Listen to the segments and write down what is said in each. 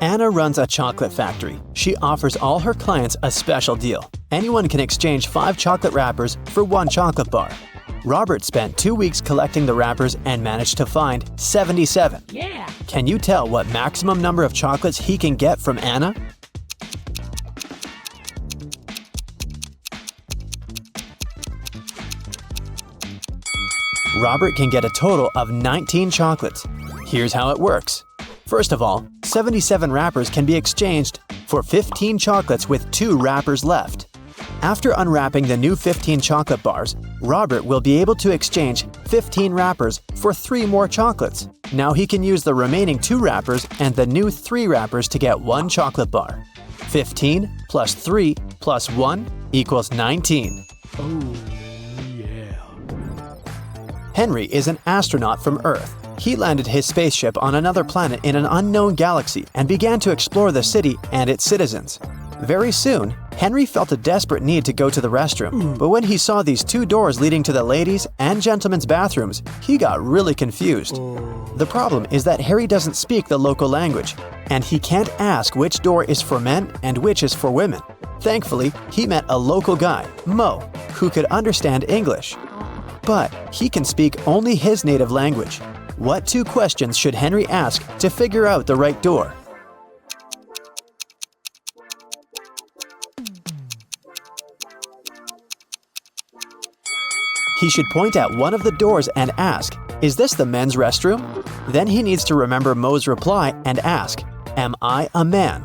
Anna runs a chocolate factory. She offers all her clients a special deal. Anyone can exchange 5 chocolate wrappers for 1 chocolate bar. Robert spent 2 weeks collecting the wrappers and managed to find 77. Yeah! Can you tell what maximum number of chocolates he can get from Anna? Robert can get a total of 19 chocolates. Here's how it works. First of all, 77 wrappers can be exchanged for 15 chocolates with 2 wrappers left. After unwrapping the new 15 chocolate bars, Robert will be able to exchange 15 wrappers for 3 more chocolates. Now he can use the remaining 2 wrappers and the new 3 wrappers to get 1 chocolate bar. 15 plus 3 plus 1 equals 19. Oh, yeah. Henry is an astronaut from Earth. He landed his spaceship on another planet in an unknown galaxy and began to explore the city and its citizens. Very soon, Henry felt a desperate need to go to the restroom, but when he saw these 2 doors leading to the ladies' and gentlemen's bathrooms, he got really confused. The problem is that Harry doesn't speak the local language, and he can't ask which door is for men and which is for women. Thankfully, he met a local guy, Mo, who could understand English. But he can speak only his native language. What 2 questions should Henry ask to figure out the right door? He should point at one of the doors and ask, "Is this the men's restroom?" Then he needs to remember Mo's reply and ask, "Am I a man?"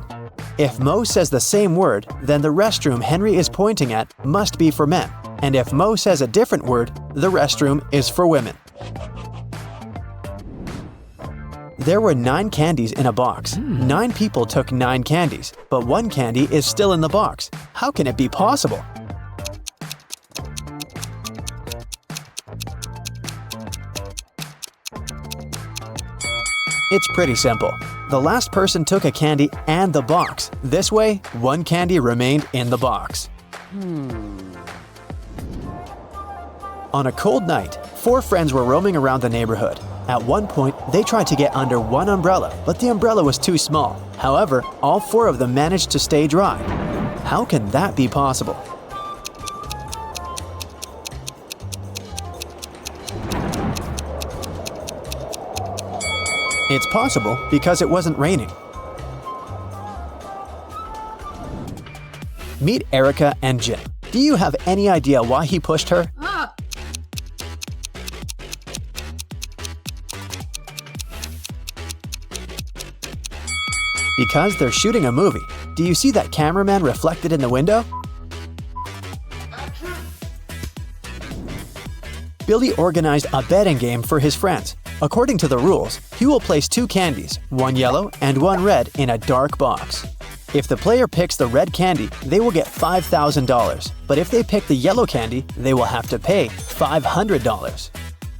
If Mo says the same word, then the restroom Henry is pointing at must be for men. And if Mo says a different word, the restroom is for women. There were 9 candies in a box. 9 people took 9 candies, but 1 candy is still in the box. How can it be possible? It's pretty simple. The last person took a candy and the box. This way, 1 candy remained in the box. On a cold night, 4 friends were roaming around the neighborhood. At one point, they tried to get under one umbrella, but the umbrella was too small. However, all 4 of them managed to stay dry. How can that be possible? It's possible because it wasn't raining. Meet Erica and Jim. Do you have any idea why he pushed her? Because they're shooting a movie. Do you see that cameraman reflected in the window? Billy organized a betting game for his friends. According to the rules, he will place 2 candies, 1 yellow and 1 red, in a dark box. If the player picks the red candy, they will get $5,000. But if they pick the yellow candy, they will have to pay $500.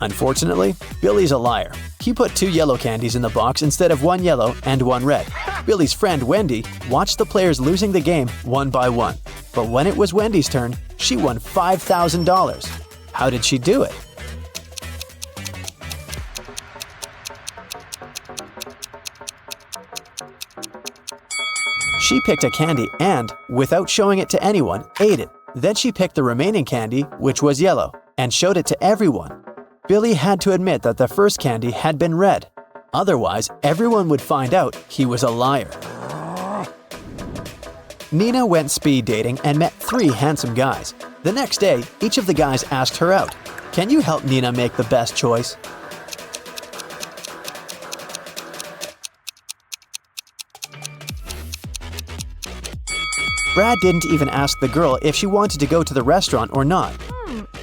Unfortunately, Billy's a liar. He put 2 yellow candies in the box instead of 1 yellow and 1 red. Billy's friend Wendy watched the players losing the game one by one. But when it was Wendy's turn, she won $5,000. How did she do it? She picked a candy and, without showing it to anyone, ate it. Then she picked the remaining candy, which was yellow, and showed it to everyone. Billy had to admit that the first candy had been red. Otherwise, everyone would find out he was a liar. Nina went speed dating and met 3 handsome guys. The next day, each of the guys asked her out. Can you help Nina make the best choice? Brad didn't even ask the girl if she wanted to go to the restaurant or not.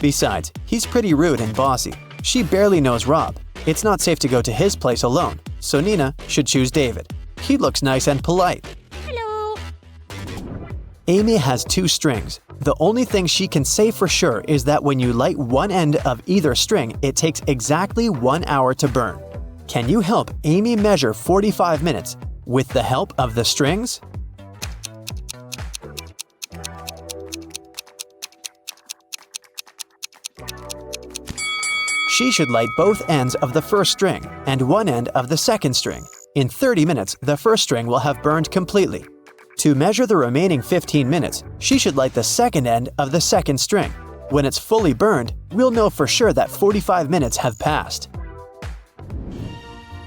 Besides, he's pretty rude and bossy. She barely knows Rob. It's not safe to go to his place alone, so Nina should choose David. He looks nice and polite. Hello. Amy has 2 strings. The only thing she can say for sure is that when you light one end of either string, it takes exactly 1 hour to burn. Can you help Amy measure 45 minutes with the help of the strings? She should light both ends of the first string and one end of the second string. In 30 minutes, the first string will have burned completely. To measure the remaining 15 minutes, she should light the second end of the second string. When it's fully burned, we'll know for sure that 45 minutes have passed.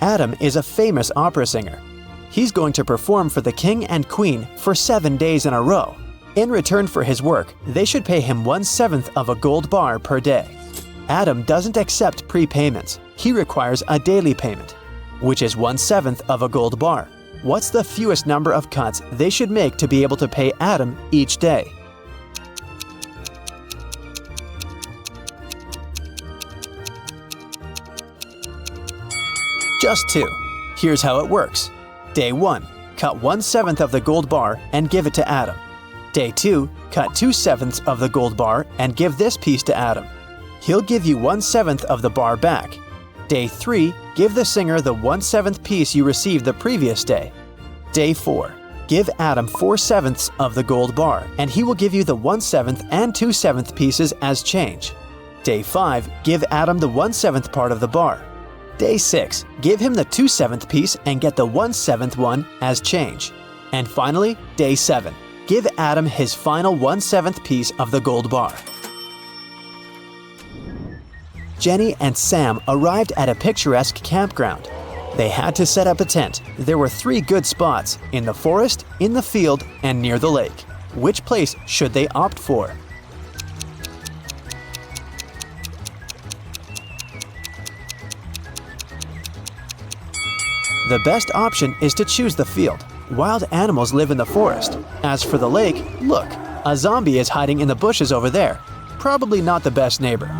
Adam is a famous opera singer. He's going to perform for the king and queen for 7 days in a row. In return for his work, they should pay him 1/7 of a gold bar per day. Adam doesn't accept prepayments. He requires a daily payment, which is 1/7 of a gold bar. What's the fewest number of cuts they should make to be able to pay Adam each day? Just 2. Here's how it works. Day 1, cut 1/7 of the gold bar and give it to Adam. Day 2, cut 2/7 of the gold bar and give this piece to Adam. He'll give you 1/7 of the bar back. Day 3, give the singer the 1/7 piece you received the previous day. Day 4, give Adam 4/7 of the gold bar and he will give you the 1/7 and 2/7 pieces as change. Day 5, give Adam the 1/7 part of the bar. Day 6, give him the 2/7 piece and get the 1/7 one as change. And finally, Day 7, give Adam his final 1/7 piece of the gold bar. Jenny and Sam arrived at a picturesque campground. They had to set up a tent. There were 3 good spots: in the forest, in the field, and near the lake. Which place should they opt for? The best option is to choose the field. Wild animals live in the forest. As for the lake, look, a zombie is hiding in the bushes over there. Probably not the best neighbor.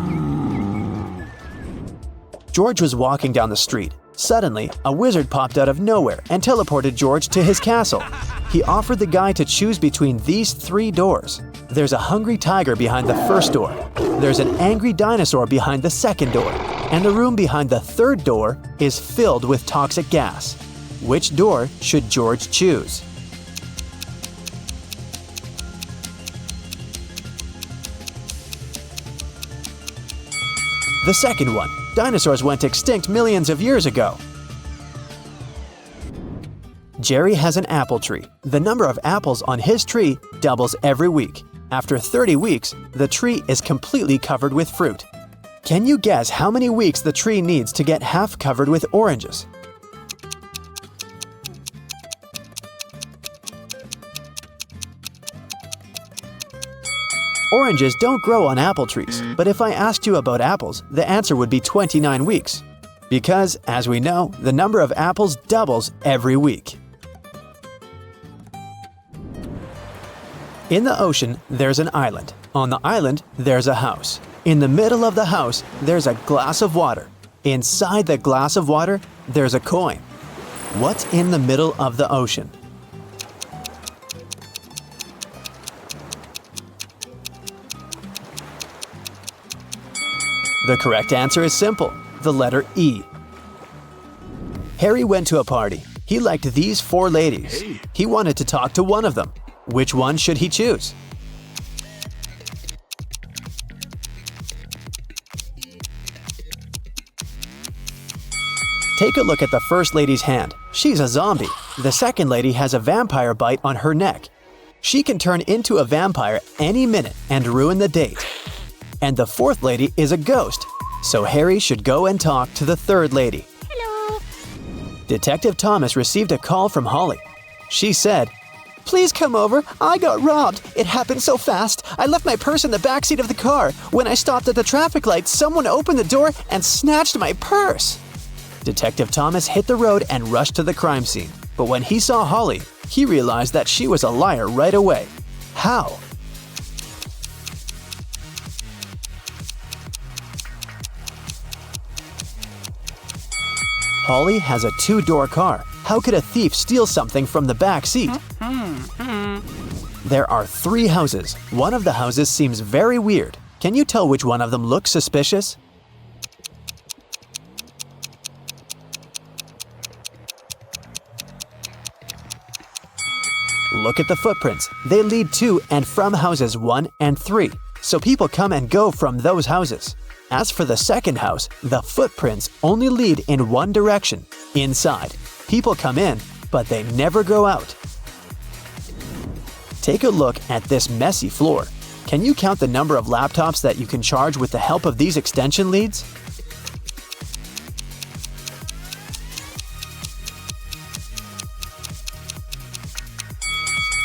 George was walking down the street. Suddenly, a wizard popped out of nowhere and teleported George to his castle. He offered the guy to choose between these 3 doors. There's a hungry tiger behind the first door. There's an angry dinosaur behind the second door. And the room behind the third door is filled with toxic gas. Which door should George choose? The second one. Dinosaurs went extinct millions of years ago. Jerry has an apple tree. The number of apples on his tree doubles every week. After 30 weeks, the tree is completely covered with fruit. Can you guess how many weeks the tree needs to get half covered with oranges? Oranges don't grow on apple trees, but if I asked you about apples, the answer would be 29 weeks. Because, as we know, the number of apples doubles every week. In the ocean, there's an island. On the island, there's a house. In the middle of the house, there's a glass of water. Inside the glass of water, there's a coin. What's in the middle of the ocean? The correct answer is simple, the letter E. Harry went to a party. He liked these 4 ladies. He wanted to talk to one of them. Which one should he choose? Take a look at the first lady's hand. She's a zombie. The second lady has a vampire bite on her neck. She can turn into a vampire any minute and ruin the date. And the fourth lady is a ghost, so Harry should go and talk to the third lady. Hello. Detective Thomas received a call from Holly. She said, "Please come over. I got robbed. It happened so fast. I left my purse in the backseat of the car. When I stopped at the traffic light, someone opened the door and snatched my purse." Detective Thomas hit the road and rushed to the crime scene. But when he saw Holly, he realized that she was a liar right away. How? Holly has a 2-door car. How could a thief steal something from the back seat? There are 3 houses. One of the houses seems very weird. Can you tell which one of them looks suspicious? Look at the footprints. They lead to and from houses 1 and 3, so people come and go from those houses. As for the second house, the footprints only lead in one direction, inside. People come in, but they never go out. Take a look at this messy floor. Can you count the number of laptops that you can charge with the help of these extension leads?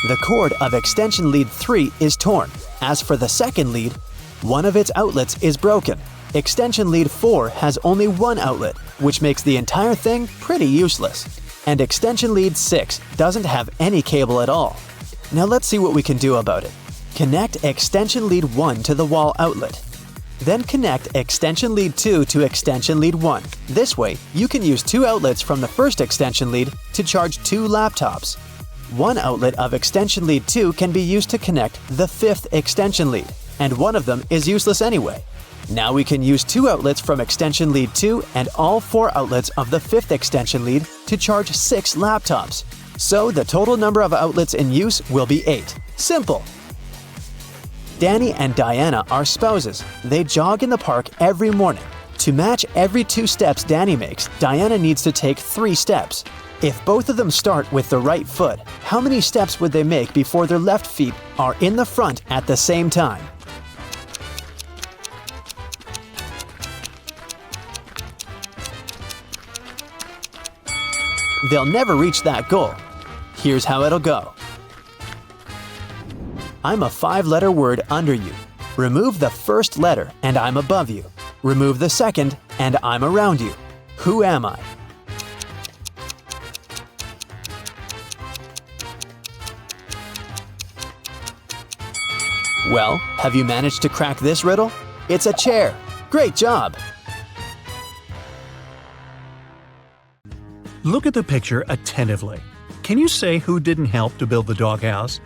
The cord of extension lead 3 is torn. As for the second lead, one of its outlets is broken. Extension lead 4 has only one outlet, which makes the entire thing pretty useless. And extension lead 6 doesn't have any cable at all. Now let's see what we can do about it. Connect extension lead 1 to the wall outlet. Then connect extension lead 2 to extension lead 1. This way, you can use 2 outlets from the first extension lead to charge 2 laptops. One outlet of extension lead 2 can be used to connect the 5th extension lead, and one of them is useless anyway. Now we can use 2 outlets from extension lead 2 and all 4 outlets of the 5th extension lead to charge 6 laptops. So the total number of outlets in use will be 8. Simple! Danny and Diana are spouses. They jog in the park every morning. To match every 2 steps Danny makes, Diana needs to take 3 steps. If both of them start with the right foot, how many steps would they make before their left feet are in the front at the same time? They'll never reach that goal. Here's how it'll go. I'm a 5-letter word under you. Remove the first letter and I'm above you. Remove the second and I'm around you. Who am I? Well, have you managed to crack this riddle? It's a chair. Great job! Look at the picture attentively. Can you say who didn't help to build the doghouse?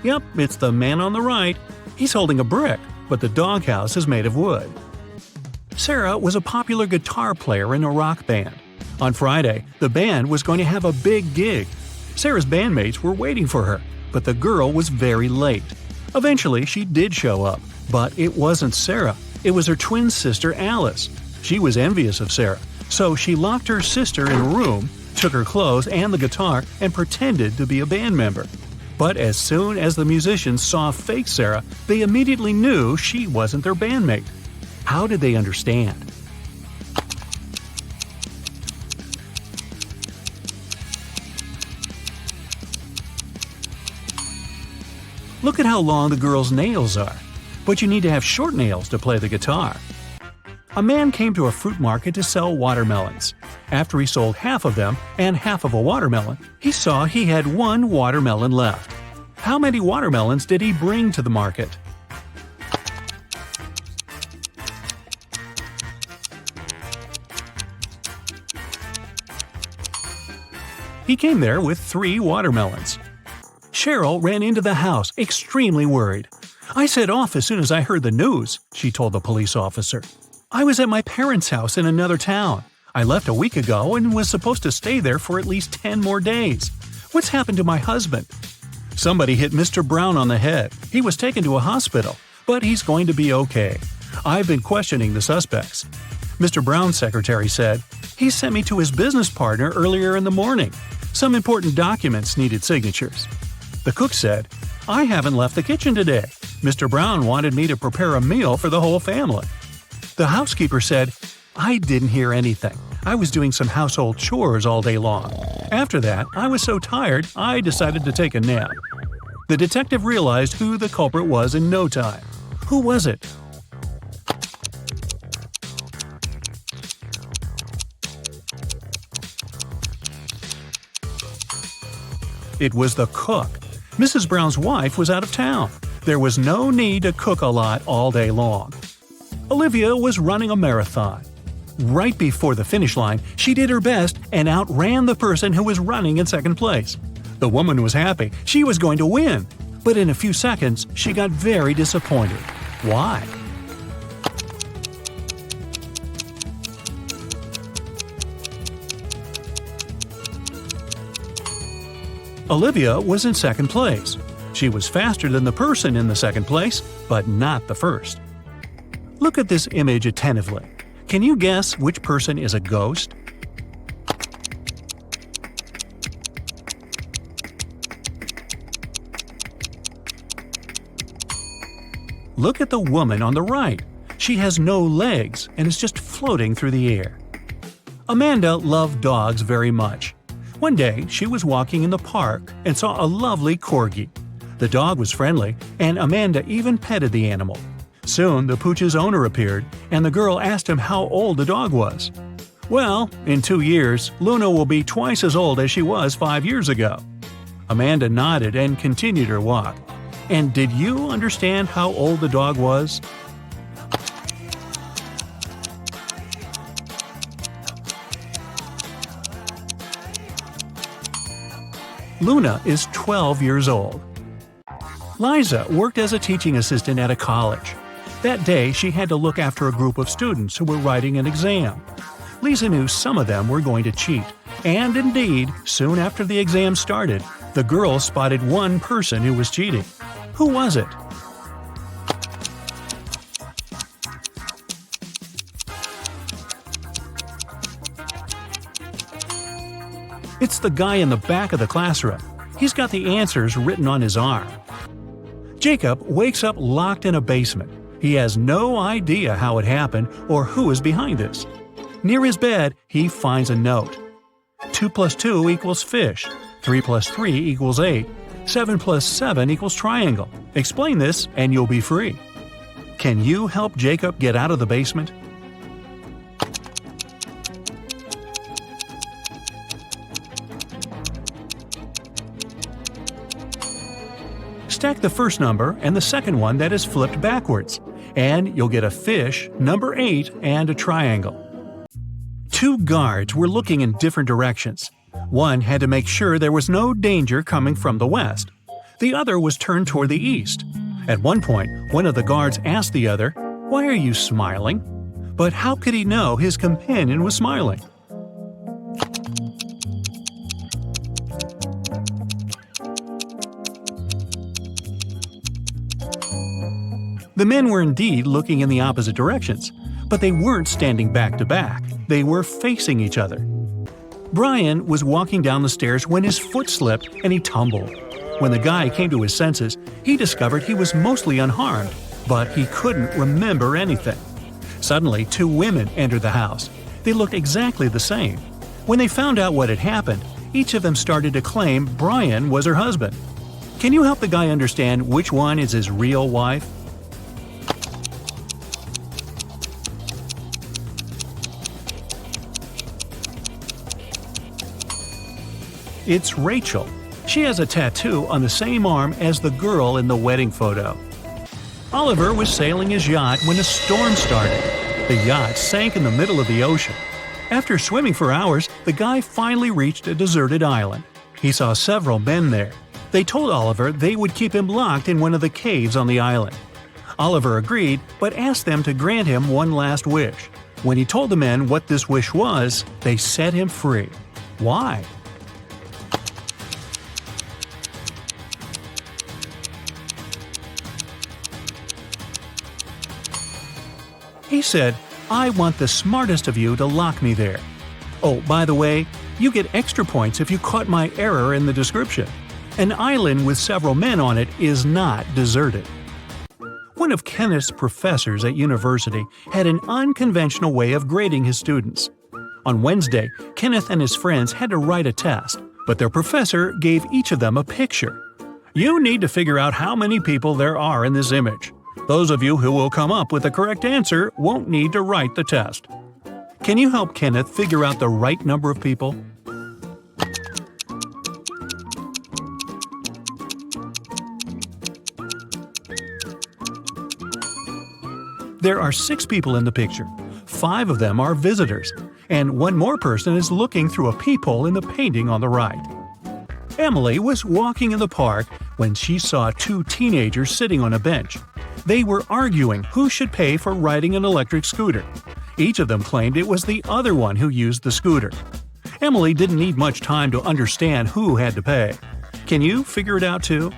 Yep, it's the man on the right. He's holding a brick, but the doghouse is made of wood. Sarah was a popular guitar player in a rock band. On Friday, the band was going to have a big gig. Sarah's bandmates were waiting for her, but the girl was very late. Eventually, she did show up, but it wasn't Sarah. It was her twin sister, Alice. She was envious of Sarah, so she locked her sister in a room, took her clothes and the guitar, and pretended to be a band member. But as soon as the musicians saw fake Sarah, they immediately knew she wasn't their bandmate. How did they understand? Look at how long the girl's nails are. But you need to have short nails to play the guitar. A man came to a fruit market to sell watermelons. After he sold half of them and half of a watermelon, he saw he had 1 watermelon left. How many watermelons did he bring to the market? He came there with 3 watermelons. Cheryl ran into the house, extremely worried. "I set off as soon as I heard the news," she told the police officer. "I was at my parents' house in another town. I left a week ago and was supposed to stay there for at least 10 more days. What's happened to my husband?" "Somebody hit Mr. Brown on the head. He was taken to a hospital, but he's going to be okay. I've been questioning the suspects." Mr. Brown's secretary said, "He sent me to his business partner earlier in the morning. Some important documents needed signatures." The cook said, "I haven't left the kitchen today. Mr. Brown wanted me to prepare a meal for the whole family." The housekeeper said, "I didn't hear anything. I was doing some household chores all day long. After that, I was so tired, I decided to take a nap." The detective realized who the culprit was in no time. Who was it? It was the cook. Mrs. Brown's wife was out of town. There was no need to cook a lot all day long. Olivia was running a marathon. Right before the finish line, she did her best and outran the person who was running in second place. The woman was happy. She was going to win. But in a few seconds, she got very disappointed. Why? Olivia was in second place. She was faster than the person in the second place, but not the first. Look at this image attentively. Can you guess which person is a ghost? Look at the woman on the right. She has no legs and is just floating through the air. Amanda loved dogs very much. One day, she was walking in the park and saw a lovely corgi. The dog was friendly, and Amanda even petted the animal. Soon, the pooch's owner appeared, and the girl asked him how old the dog was. "Well, in 2 years, Luna will be twice as old as she was 5 years ago." Amanda nodded and continued her walk. And did you understand how old the dog was? Luna is 12 years old. Liza worked as a teaching assistant at a college. That day, she had to look after a group of students who were writing an exam. Lisa knew some of them were going to cheat, and indeed, soon after the exam started, the girls spotted one person who was cheating. Who was it? It's the guy in the back of the classroom. He's got the answers written on his arm. Jacob wakes up locked in a basement. He has no idea how it happened or who is behind this. Near his bed, he finds a note. 2 + 2 = fish. 3 + 3 = 8. 7 + 7 = triangle. Explain this and you'll be free. Can you help Jacob get out of the basement? Stack the first number and the second one that is flipped backwards, and you'll get a fish, number 8, and a triangle. 2 guards were looking in different directions. One had to make sure there was no danger coming from the west. The other was turned toward the east. At one point, one of the guards asked the other, "Why are you smiling?" But how could he know his companion was smiling? The men were indeed looking in the opposite directions, but they weren't standing back to back. They were facing each other. Brian was walking down the stairs when his foot slipped and he tumbled. When the guy came to his senses, he discovered he was mostly unharmed, but he couldn't remember anything. Suddenly, 2 women entered the house. They looked exactly the same. When they found out what had happened, each of them started to claim Brian was her husband. Can you help the guy understand which one is his real wife? It's Rachel. She has a tattoo on the same arm as the girl in the wedding photo. Oliver was sailing his yacht when a storm started. The yacht sank in the middle of the ocean. After swimming for hours, the guy finally reached a deserted island. He saw several men there. They told Oliver they would keep him locked in one of the caves on the island. Oliver agreed, but asked them to grant him one last wish. When he told the men what this wish was, they set him free. Why? He said, "I want the smartest of you to lock me there. Oh, by the way, you get extra points if you caught my error in the description. An island with several men on it is not deserted." One of Kenneth's professors at university had an unconventional way of grading his students. On Wednesday, Kenneth and his friends had to write a test, but their professor gave each of them a picture. "You need to figure out how many people there are in this image. Those of you who will come up with the correct answer won't need to write the test." Can you help Kenneth figure out the right number of people? There are 6 people in the picture. 5 of them are visitors, and one more person is looking through a peephole in the painting on the right. Emily was walking in the park when she saw 2 teenagers sitting on a bench. They were arguing who should pay for riding an electric scooter. Each of them claimed it was the other one who used the scooter. Emily didn't need much time to understand who had to pay. Can you figure it out too?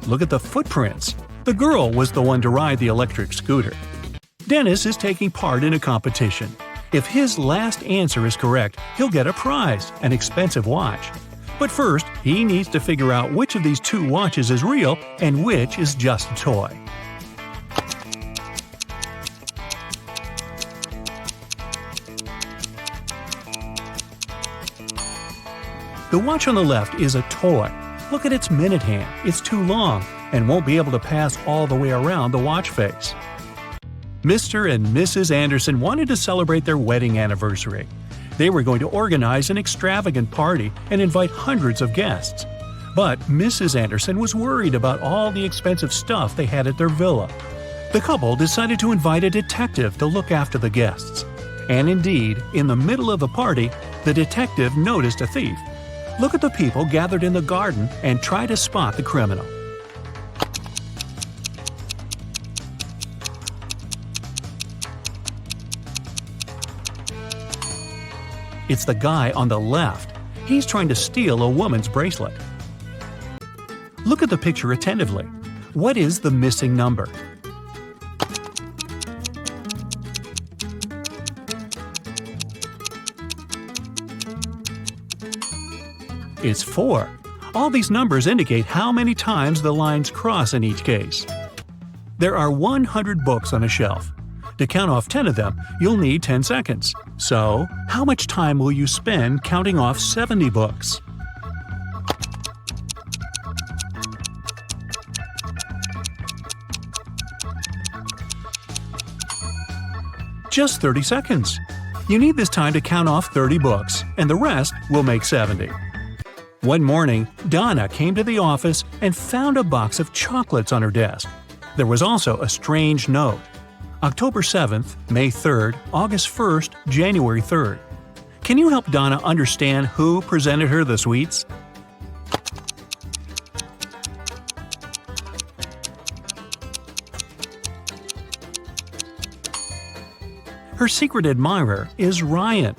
Look at the footprints. The girl was the one to ride the electric scooter. Dennis is taking part in a competition. If his last answer is correct, he'll get a prize, an expensive watch. But first, he needs to figure out which of these two watches is real and which is just a toy. The watch on the left is a toy. Look at its minute hand. It's too long and won't be able to pass all the way around the watch face. Mr. and Mrs. Anderson wanted to celebrate their wedding anniversary. They were going to organize an extravagant party and invite hundreds of guests. But Mrs. Anderson was worried about all the expensive stuff they had at their villa. The couple decided to invite a detective to look after the guests. And indeed, in the middle of the party, the detective noticed a thief. Look at the people gathered in the garden and try to spot the criminal. It's the guy on the left. He's trying to steal a woman's bracelet. Look at the picture attentively. What is the missing number? It's 4. All these numbers indicate how many times the lines cross in each case. There are 100 books on a shelf. To count off 10 of them, you'll need 10 seconds. So, how much time will you spend counting off 70 books? Just 30 seconds. You need this time to count off 30 books, and the rest will make 70. One morning, Donna came to the office and found a box of chocolates on her desk. There was also a strange note. October 7th, May 3rd, August 1st, January 3rd. Can you help Donna understand who presented her the sweets? Her secret admirer is Ryan.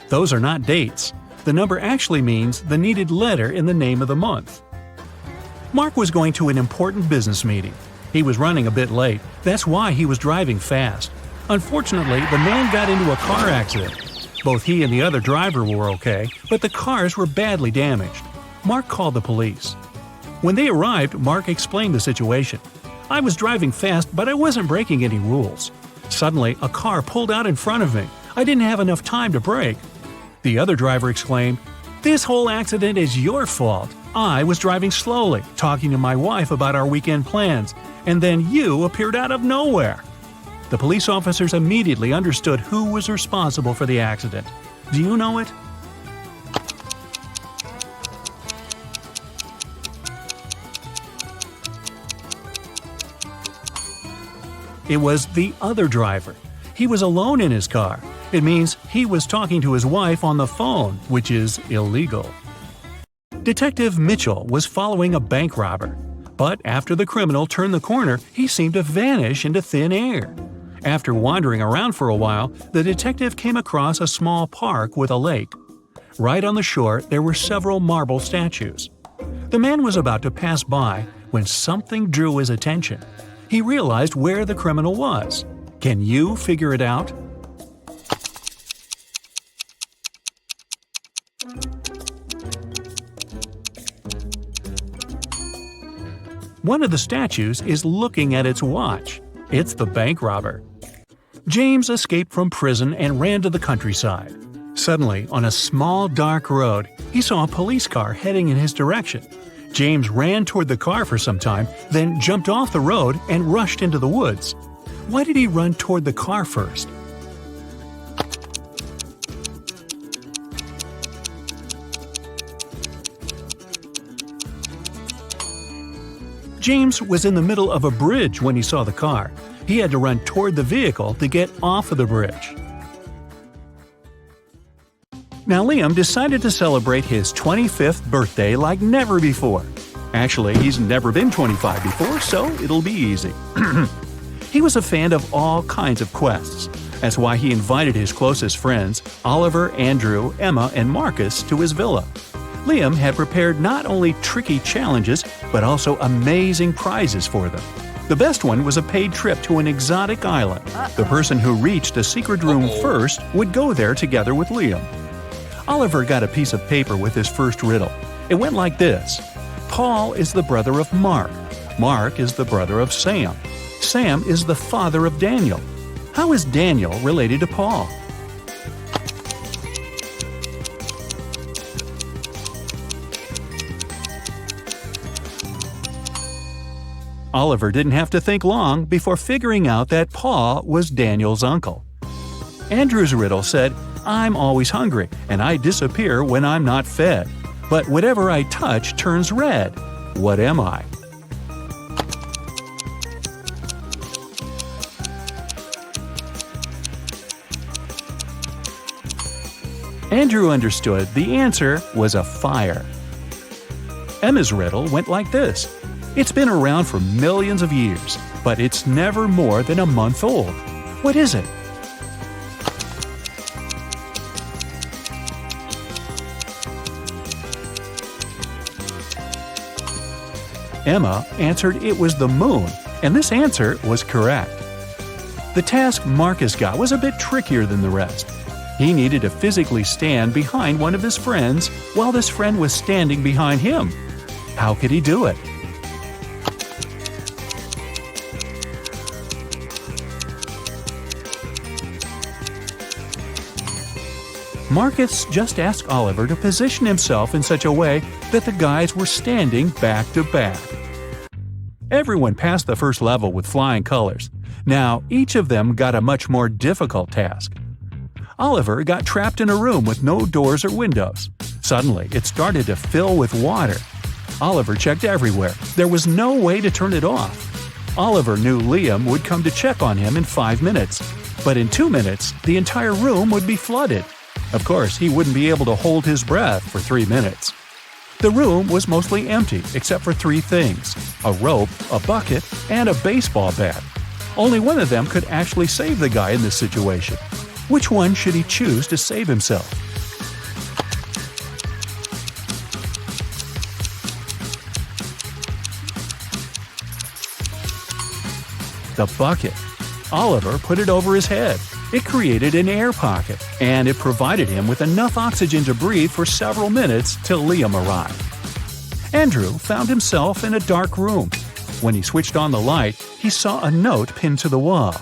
Those are not dates. The number actually means the needed letter in the name of the month. Mark was going to an important business meeting. He was running a bit late. That's why he was driving fast. Unfortunately, the man got into a car accident. Both he and the other driver were okay, but the cars were badly damaged. Mark called the police. When they arrived, Mark explained the situation. "I was driving fast, but I wasn't breaking any rules. Suddenly, a car pulled out in front of me. I didn't have enough time to brake." The other driver exclaimed, "This whole accident is your fault. I was driving slowly, talking to my wife about our weekend plans, and then you appeared out of nowhere." The police officers immediately understood who was responsible for the accident. Do you know it? It was the other driver. He was alone in his car. It means he was talking to his wife on the phone, which is illegal. Detective Mitchell was following a bank robber. But after the criminal turned the corner, he seemed to vanish into thin air. After wandering around for a while, the detective came across a small park with a lake. Right on the shore, there were several marble statues. The man was about to pass by when something drew his attention. He realized where the criminal was. Can you figure it out? One of the statues is looking at its watch. It's the bank robber. James escaped from prison and ran to the countryside. Suddenly, on a small dark road, he saw a police car heading in his direction. James ran toward the car for some time, then jumped off the road and rushed into the woods. Why did he run toward the car first? James was in the middle of a bridge when he saw the car. He had to run toward the vehicle to get off of the bridge. Now Liam decided to celebrate his 25th birthday like never before. Actually, he's never been 25 before, so it'll be easy. He was a fan of all kinds of quests. That's why he invited his closest friends, Oliver, Andrew, Emma, and Marcus, to his villa. Liam had prepared not only tricky challenges, but also amazing prizes for them. The best one was a paid trip to an exotic island. The person who reached a secret room first would go there together with Liam. Oliver got a piece of paper with his first riddle. It went like this. Paul is the brother of Mark. Mark is the brother of Sam. Sam is the father of Daniel. How is Daniel related to Paul? Oliver didn't have to think long before figuring out that Paul was Daniel's uncle. Andrew's riddle said, I'm always hungry, and I disappear when I'm not fed. But whatever I touch turns red. What am I? Andrew understood the answer was a fire. Emma's riddle went like this. It's been around for millions of years, but it's never more than a month old. What is it? Emma answered it was the moon, and this answer was correct. The task Marcus got was a bit trickier than the rest. He needed to physically stand behind one of his friends while this friend was standing behind him. How could he do it? Marcus just asked Oliver to position himself in such a way that the guys were standing back to back. Everyone passed the first level with flying colors. Now, each of them got a much more difficult task. Oliver got trapped in a room with no doors or windows. Suddenly, it started to fill with water. Oliver checked everywhere. There was no way to turn it off. Oliver knew Liam would come to check on him in 5 minutes. But in 2 minutes, the entire room would be flooded. Of course, he wouldn't be able to hold his breath for 3 minutes. The room was mostly empty except for 3 things: a rope, a bucket, and a baseball bat. Only one of them could actually save the guy in this situation. Which one should he choose to save himself? The bucket. Oliver put it over his head. It created an air pocket, and it provided him with enough oxygen to breathe for several minutes till Liam arrived. Andrew found himself in a dark room. When he switched on the light, he saw a note pinned to the wall.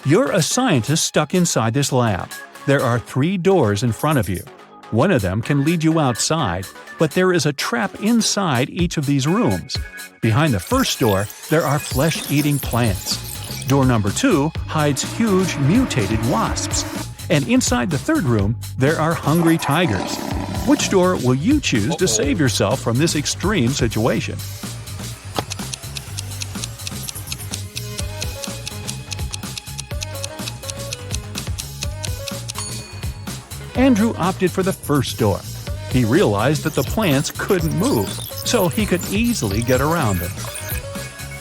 You're a scientist stuck inside this lab. There are 3 doors in front of you. One of them can lead you outside, but there is a trap inside each of these rooms. Behind the first door, there are flesh-eating plants. Door number 2 hides huge mutated wasps. And inside the third room, there are hungry tigers. Which door will you choose to save yourself from this extreme situation? Andrew opted for the first door. He realized that the plants couldn't move, so he could easily get around them.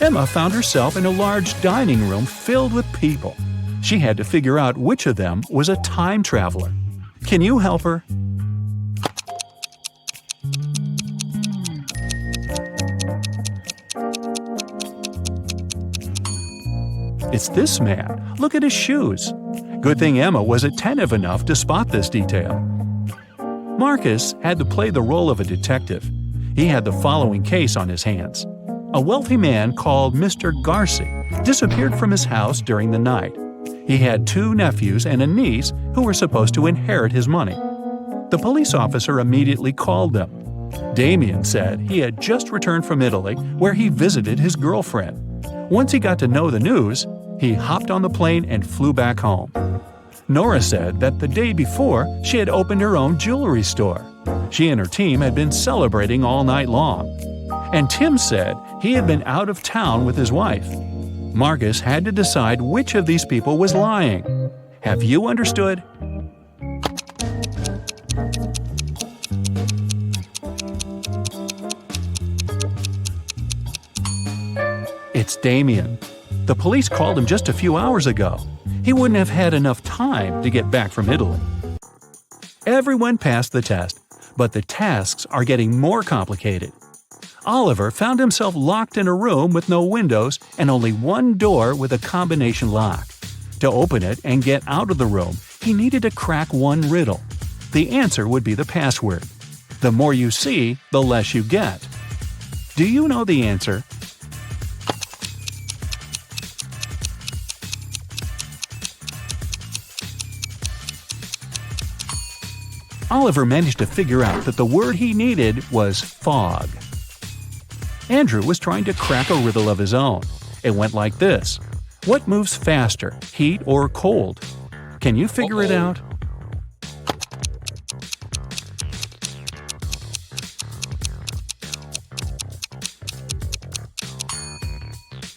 Emma found herself in a large dining room filled with people. She had to figure out which of them was a time traveler. Can you help her? It's this man. Look at his shoes. Good thing Emma was attentive enough to spot this detail. Marcus had to play the role of a detective. He had the following case on his hands. A wealthy man called Mr. Garci disappeared from his house during the night. He had 2 nephews and a niece who were supposed to inherit his money. The police officer immediately called them. Damien said he had just returned from Italy, where he visited his girlfriend. Once he got to know the news, he hopped on the plane and flew back home. Nora said that the day before, she had opened her own jewelry store. She and her team had been celebrating all night long. And Tim said he had been out of town with his wife. Marcus had to decide which of these people was lying. Have you understood? It's Damien. The police called him just a few hours ago. He wouldn't have had enough time to get back from Italy. Everyone passed the test, but the tasks are getting more complicated. Oliver found himself locked in a room with no windows and only one door with a combination lock. To open it and get out of the room, he needed to crack one riddle. The answer would be the password. The more you see, the less you get. Do you know the answer? Oliver managed to figure out that the word he needed was fog. Andrew was trying to crack a riddle of his own. It went like this: what moves faster, heat or cold? Can you figure it out?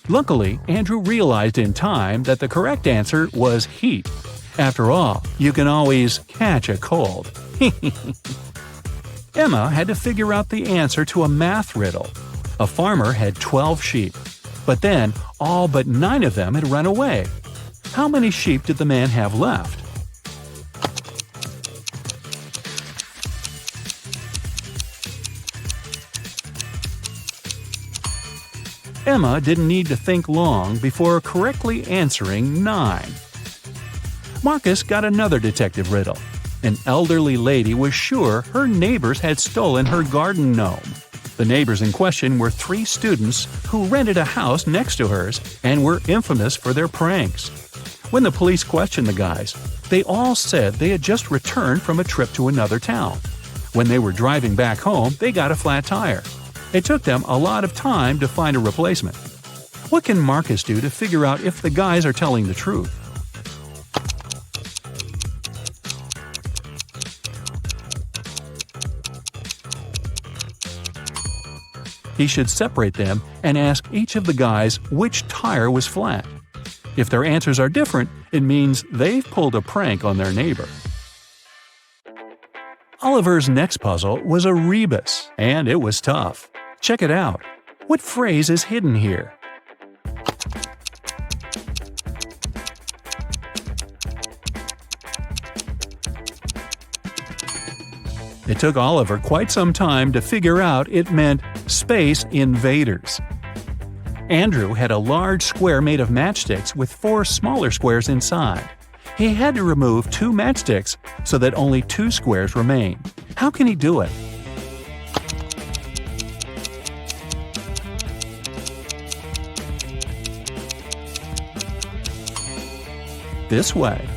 Luckily, Andrew realized in time that the correct answer was heat. After all, you can always catch a cold. Emma had to figure out the answer to a math riddle. A farmer had 12 sheep, but then all but 9 of them had run away. How many sheep did the man have left? Emma didn't need to think long before correctly answering 9. Marcus got another detective riddle. An elderly lady was sure her neighbors had stolen her garden gnome. The neighbors in question were 3 students who rented a house next to hers and were infamous for their pranks. When the police questioned the guys, they all said they had just returned from a trip to another town. When they were driving back home, they got a flat tire. It took them a lot of time to find a replacement. What can Marcus do to figure out if the guys are telling the truth? He should separate them and ask each of the guys which tire was flat. If their answers are different, it means they've pulled a prank on their neighbor. Oliver's next puzzle was a rebus, and it was tough. Check it out. What phrase is hidden here? It took Oliver quite some time to figure out it meant Space Invaders. Andrew had a large square made of matchsticks with 4 smaller squares inside. He had to remove 2 matchsticks so that only 2 squares remained. How can he do it? This way.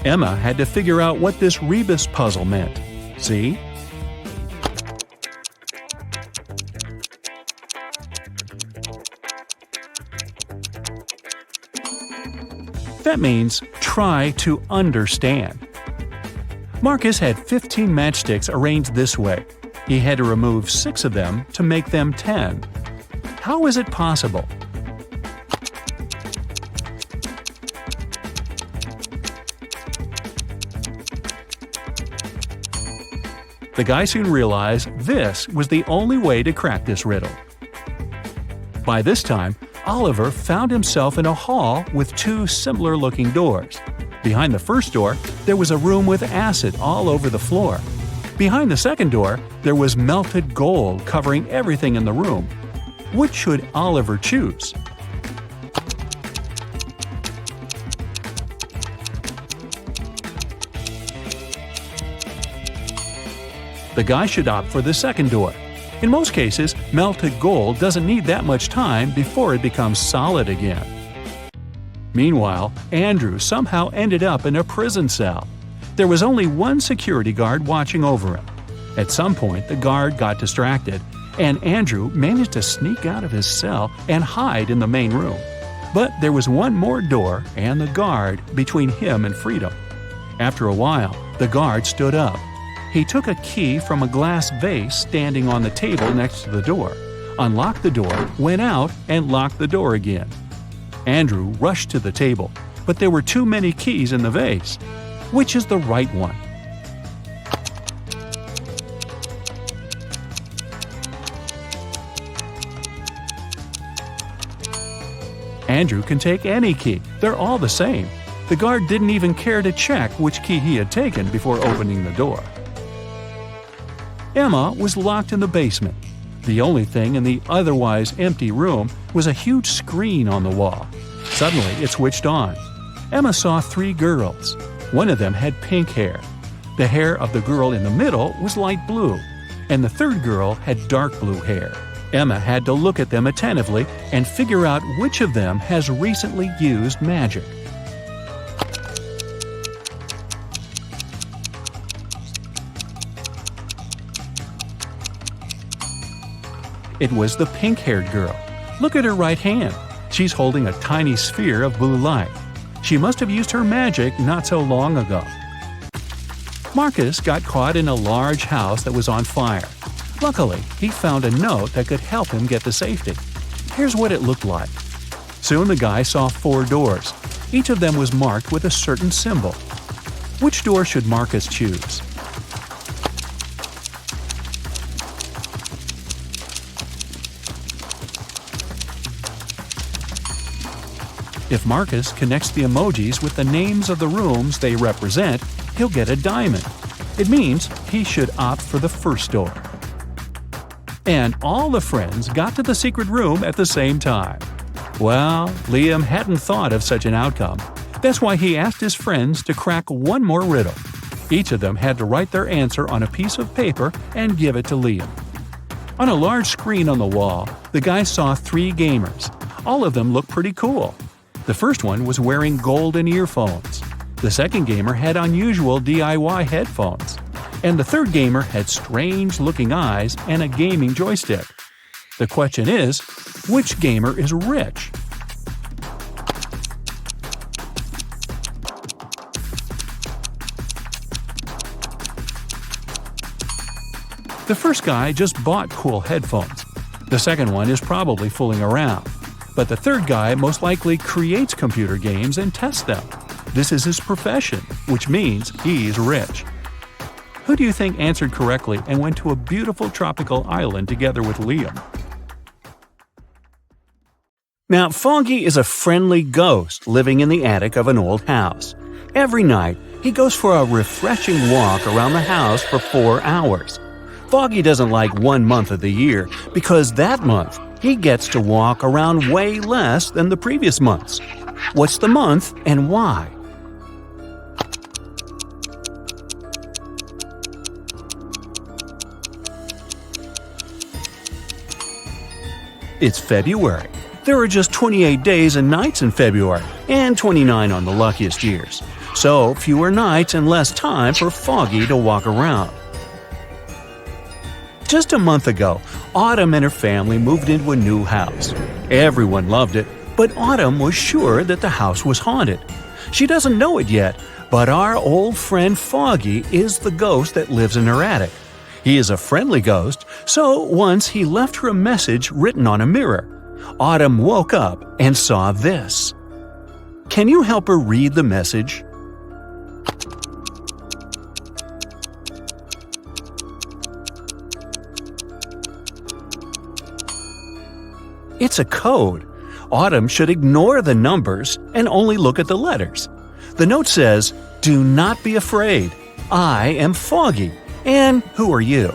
Emma had to figure out what this rebus puzzle meant. See? That means try to understand. Marcus had 15 matchsticks arranged this way. He had to remove 6 of them to make them 10. How is it possible? The guy soon realized this was the only way to crack this riddle. By this time, Oliver found himself in a hall with 2 similar-looking doors. Behind the first door, there was a room with acid all over the floor. Behind the second door, there was melted gold covering everything in the room. Which should Oliver choose? The guy should opt for the second door. In most cases, melted gold doesn't need that much time before it becomes solid again. Meanwhile, Andrew somehow ended up in a prison cell. There was only one security guard watching over him. At some point, the guard got distracted, and Andrew managed to sneak out of his cell and hide in the main room. But there was one more door and the guard between him and freedom. After a while, the guard stood up. He took a key from a glass vase standing on the table next to the door, unlocked the door, went out, and locked the door again. Andrew rushed to the table, but there were too many keys in the vase. Which is the right one? Andrew can take any key. They're all the same. The guard didn't even care to check which key he had taken before opening the door. Emma was locked in the basement. The only thing in the otherwise empty room was a huge screen on the wall. Suddenly, it switched on. Emma saw 3 girls. One of them had pink hair. The hair of the girl in the middle was light blue, and the third girl had dark blue hair. Emma had to look at them attentively and figure out which of them has recently used magic. It was the pink-haired girl. Look at her right hand. She's holding a tiny sphere of blue light. She must have used her magic not so long ago. Marcus got caught in a large house that was on fire. Luckily, he found a note that could help him get to safety. Here's what it looked like. Soon the guy saw 4 doors. Each of them was marked with a certain symbol. Which door should Marcus choose? If Marcus connects the emojis with the names of the rooms they represent, he'll get a diamond. It means he should opt for the first door. And all the friends got to the secret room at the same time. Well, Liam hadn't thought of such an outcome. That's why he asked his friends to crack one more riddle. Each of them had to write their answer on a piece of paper and give it to Liam. On a large screen on the wall, the guy saw 3 gamers. All of them looked pretty cool. The first one was wearing golden earphones. The second gamer had unusual DIY headphones. And the third gamer had strange-looking eyes and a gaming joystick. The question is, which gamer is rich? The first guy just bought cool headphones. The second one is probably fooling around. But the third guy most likely creates computer games and tests them. This is his profession, which means he's rich. Who do you think answered correctly and went to a beautiful tropical island together with Liam? Now, Foggy is a friendly ghost living in the attic of an old house. Every night, he goes for a refreshing walk around the house for 4 hours. Foggy doesn't like 1 month of the year because that month he gets to walk around way less than the previous months. What's the month and why? It's February. There are just 28 days and nights in February, and 29 on the luckiest years. So, fewer nights and less time for Foggy to walk around. Just a month ago, Autumn and her family moved into a new house. Everyone loved it, but Autumn was sure that the house was haunted. She doesn't know it yet, but our old friend Foggy is the ghost that lives in her attic. He is a friendly ghost, so once he left her a message written on a mirror. Autumn woke up and saw this. Can you help her read the message? It's a code. Autumn should ignore the numbers and only look at the letters. The note says, "Do not be afraid. I am Foggy. And who are you?"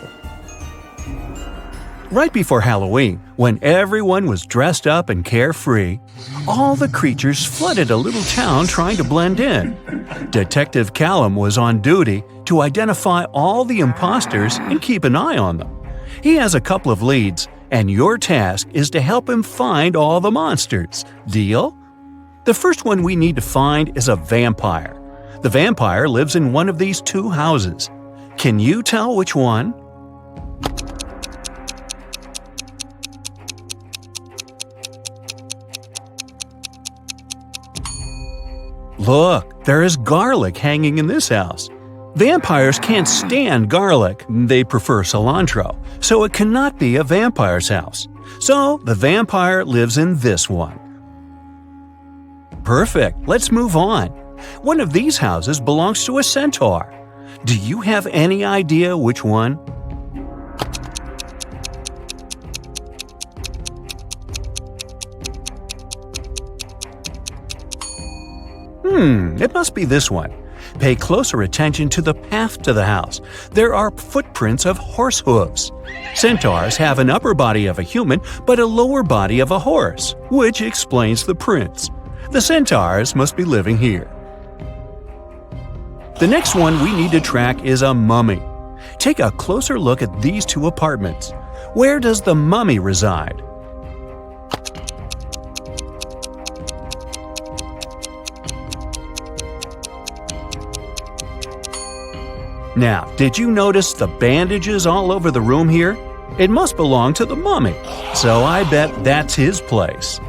Right before Halloween, when everyone was dressed up and carefree, all the creatures flooded a little town trying to blend in. Detective Callum was on duty to identify all the imposters and keep an eye on them. He has a couple of leads, and your task is to help him find all the monsters. Deal? The first one we need to find is a vampire. The vampire lives in one of these 2 houses. Can you tell which one? Look, there is garlic hanging in this house. Vampires can't stand garlic, they prefer cilantro, so it cannot be a vampire's house. So the vampire lives in this one. Perfect, let's move on. One of these houses belongs to a centaur. Do you have any idea which one? It must be this one. Pay closer attention to the path to the house. There are footprints of horse hooves. Centaurs have an upper body of a human but a lower body of a horse, which explains the prints. The centaurs must be living here. The next one we need to track is a mummy. Take a closer look at these two apartments. Where does the mummy reside? Now, did you notice the bandages all over the room here? It must belong to the mummy, so I bet that's his place.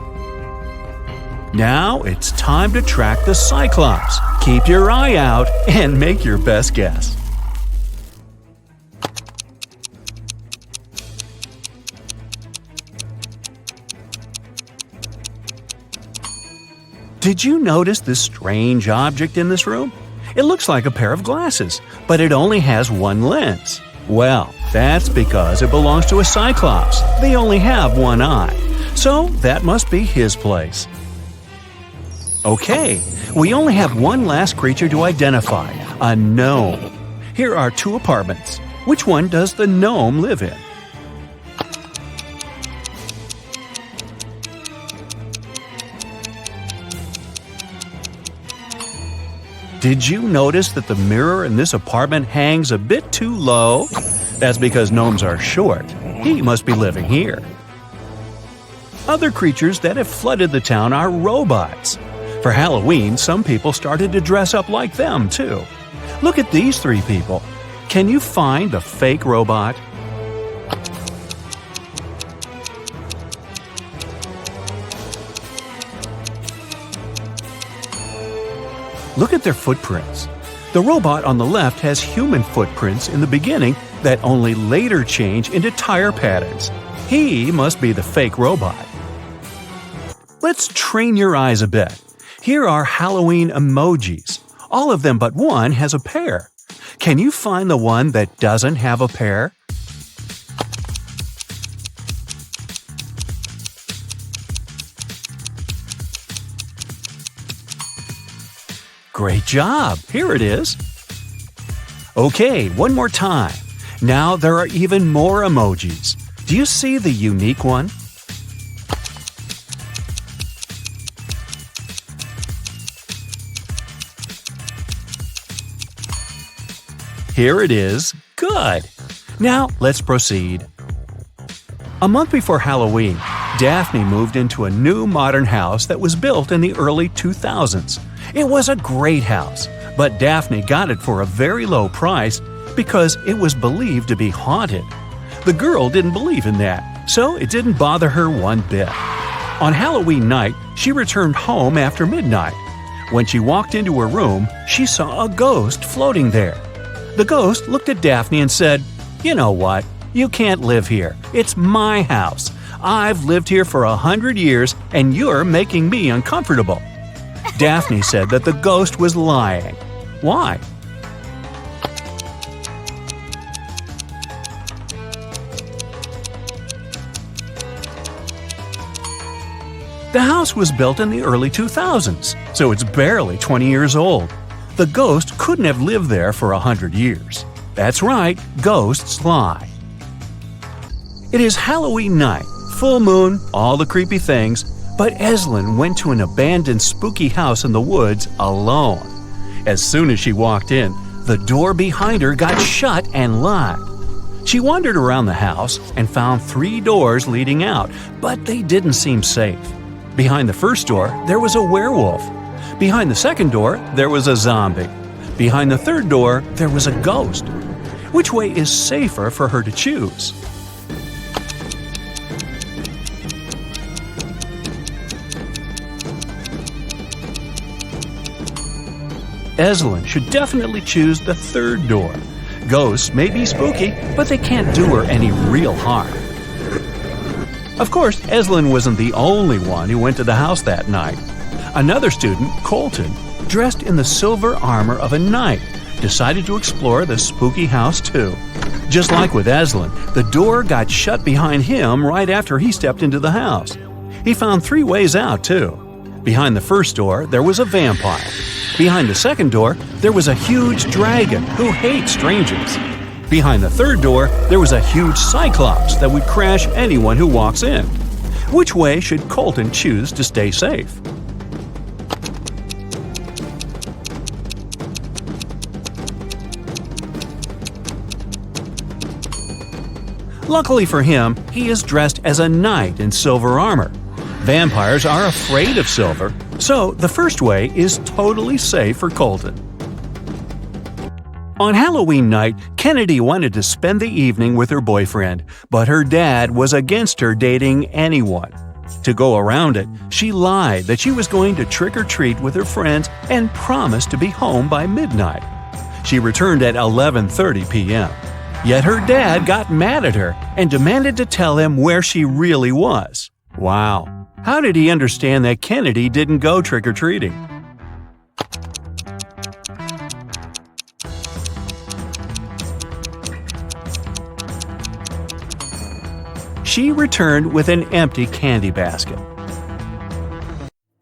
Now it's time to track the Cyclops. Keep your eye out and make your best guess. Did you notice this strange object in this room? It looks like a pair of glasses, but it only has one lens. Well, that's because it belongs to a Cyclops. They only have one eye. So that must be his place. Okay, we only have one last creature to identify, a gnome. Here are two apartments. Which one does the gnome live in? Did you notice that the mirror in this apartment hangs a bit too low? That's because gnomes are short. He must be living here. Other creatures that have flooded the town are robots. For Halloween, some people started to dress up like them, too. Look at these three people. Can you find the fake robot? Look at their footprints. The robot on the left has human footprints in the beginning that only later change into tire patterns. He must be the fake robot. Let's train your eyes a bit. Here are Halloween emojis. All of them but one has a pair. Can you find the one that doesn't have a pair? Great job! Here it is. Okay, one more time. Now there are even more emojis. Do you see the unique one? Here it is. Good! Now let's proceed. A month before Halloween, Daphne moved into a new modern house that was built in the early 2000s. It was a great house, but Daphne got it for a very low price because it was believed to be haunted. The girl didn't believe in that, so it didn't bother her one bit. On Halloween night, she returned home after midnight. When she walked into her room, she saw a ghost floating there. The ghost looked at Daphne and said, "You know what? You can't live here. It's my house. I've lived here for 100 years and you're making me uncomfortable." Daphne said that the ghost was lying. Why? The house was built in the early 2000s, so it's barely 20 years old. The ghost couldn't have lived there for 100 years. That's right, ghosts lie. It is Halloween night, full moon, all the creepy things, but Eslyn went to an abandoned spooky house in the woods alone. As soon as she walked in, the door behind her got shut and locked. She wandered around the house and found 3 doors leading out, but they didn't seem safe. Behind the first door, there was a werewolf. Behind the second door, there was a zombie. Behind the third door, there was a ghost. Which way is safer for her to choose? Eslyn should definitely choose the third door. Ghosts may be spooky, but they can't do her any real harm. Of course, Eslyn wasn't the only one who went to the house that night. Another student, Colton, dressed in the silver armor of a knight, decided to explore the spooky house too. Just like with Eslyn, the door got shut behind him right after he stepped into the house. He found 3 ways out too. Behind the first door, there was a vampire. Behind the second door, there was a huge dragon who hates strangers. Behind the third door, there was a huge cyclops that would crash anyone who walks in. Which way should Colton choose to stay safe? Luckily for him, he is dressed as a knight in silver armor. Vampires are afraid of silver, so the first way is totally safe for Colton. On Halloween night, Kennedy wanted to spend the evening with her boyfriend, but her dad was against her dating anyone. To go around it, she lied that she was going to trick-or-treat with her friends and promised to be home by midnight. She returned at 11:30 p.m. Yet her dad got mad at her and demanded to tell him where she really was. Wow! How did he understand that Kennedy didn't go trick-or-treating? She returned with an empty candy basket.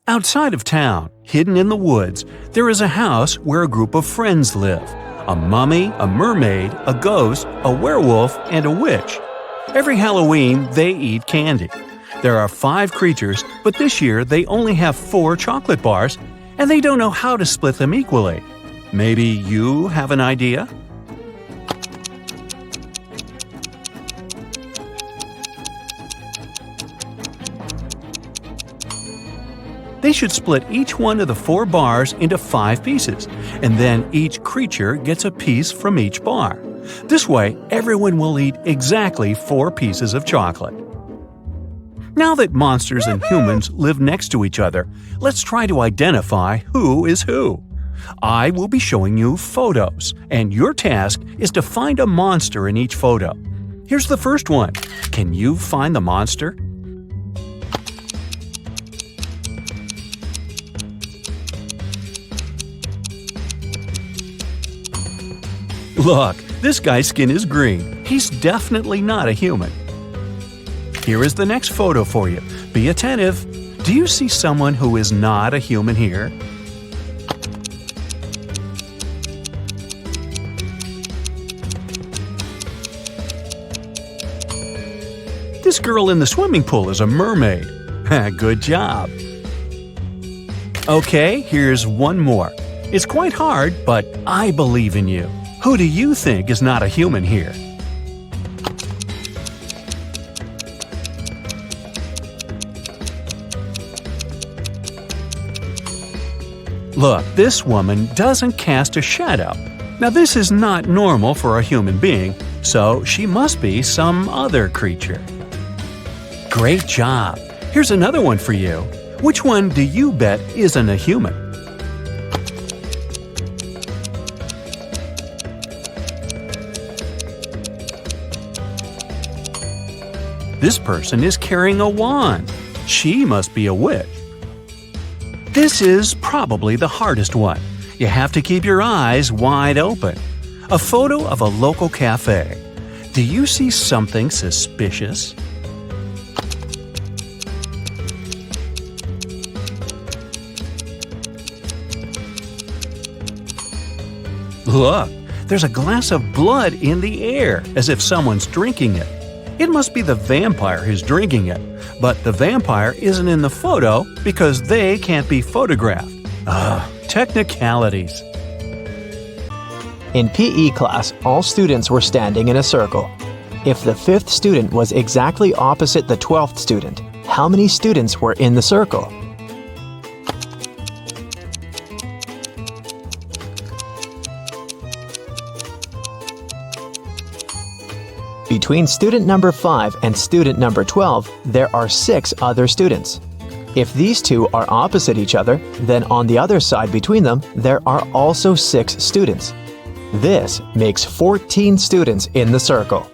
Outside of town, hidden in the woods, there is a house where a group of friends live. A mummy, a mermaid, a ghost, a werewolf, and a witch. Every Halloween, they eat candy. There are 5 creatures, but this year they only have 4 chocolate bars, and they don't know how to split them equally. Maybe you have an idea? They should split each one of the 4 bars into 5 pieces, and then each creature gets a piece from each bar. This way, everyone will eat exactly 4 pieces of chocolate. Now that monsters and humans live next to each other, let's try to identify who is who. I will be showing you photos, and your task is to find a monster in each photo. Here's the first one. Can you find the monster? Look, this guy's skin is green. He's definitely not a human. Here is the next photo for you. Be attentive. Do you see someone who is not a human here? This girl in the swimming pool is a mermaid. Good job. Okay, here's one more. It's quite hard, but I believe in you. Who do you think is not a human here? Look, this woman doesn't cast a shadow. Now this is not normal for a human being, so she must be some other creature. Great job! Here's another one for you. Which one do you bet isn't a human? This person is carrying a wand. She must be a witch. This is probably the hardest one. You have to keep your eyes wide open. A photo of a local cafe. Do you see something suspicious? Look, there's a glass of blood in the air, as if someone's drinking it. It must be the vampire who's drinking it, but the vampire isn't in the photo because they can't be photographed. Technicalities. In PE class, all students were standing in a circle. If the 5th student was exactly opposite the 12th student, how many students were in the circle? Between student number 5 and student number 12, there are 6 other students. If these two are opposite each other, then on the other side between them, there are also 6 students. This makes 14 students in the circle.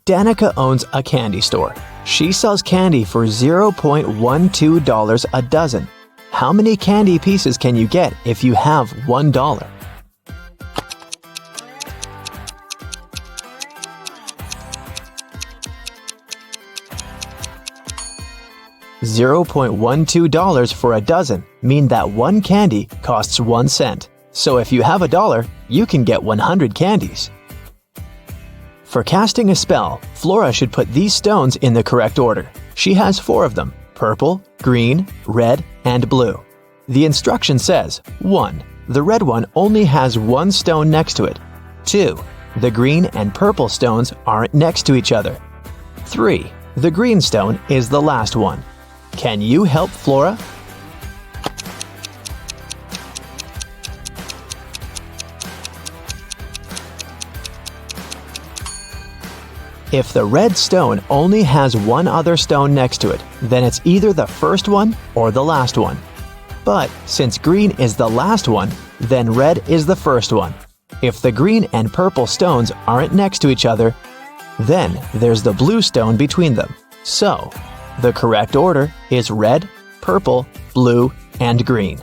Danica owns a candy store. She sells candy for $0.12 a dozen. How many candy pieces can you get if you have $1? $0.12 for a dozen mean that one candy costs 1 cent. So if you have $1, you can get 100 candies. For casting a spell, Flora should put these stones in the correct order. She has 4 of them: purple, green, red, and blue. The instruction says, 1. The red one only has 1 stone next to it. 2. The green and purple stones aren't next to each other. 3. The green stone is the last one. Can you help Flora? If the red stone only has 1 other stone next to it, then it's either the first one or the last one. But since green is the last one, then red is the first one. If the green and purple stones aren't next to each other, then there's the blue stone between them. So, the correct order is red, purple, blue, and green.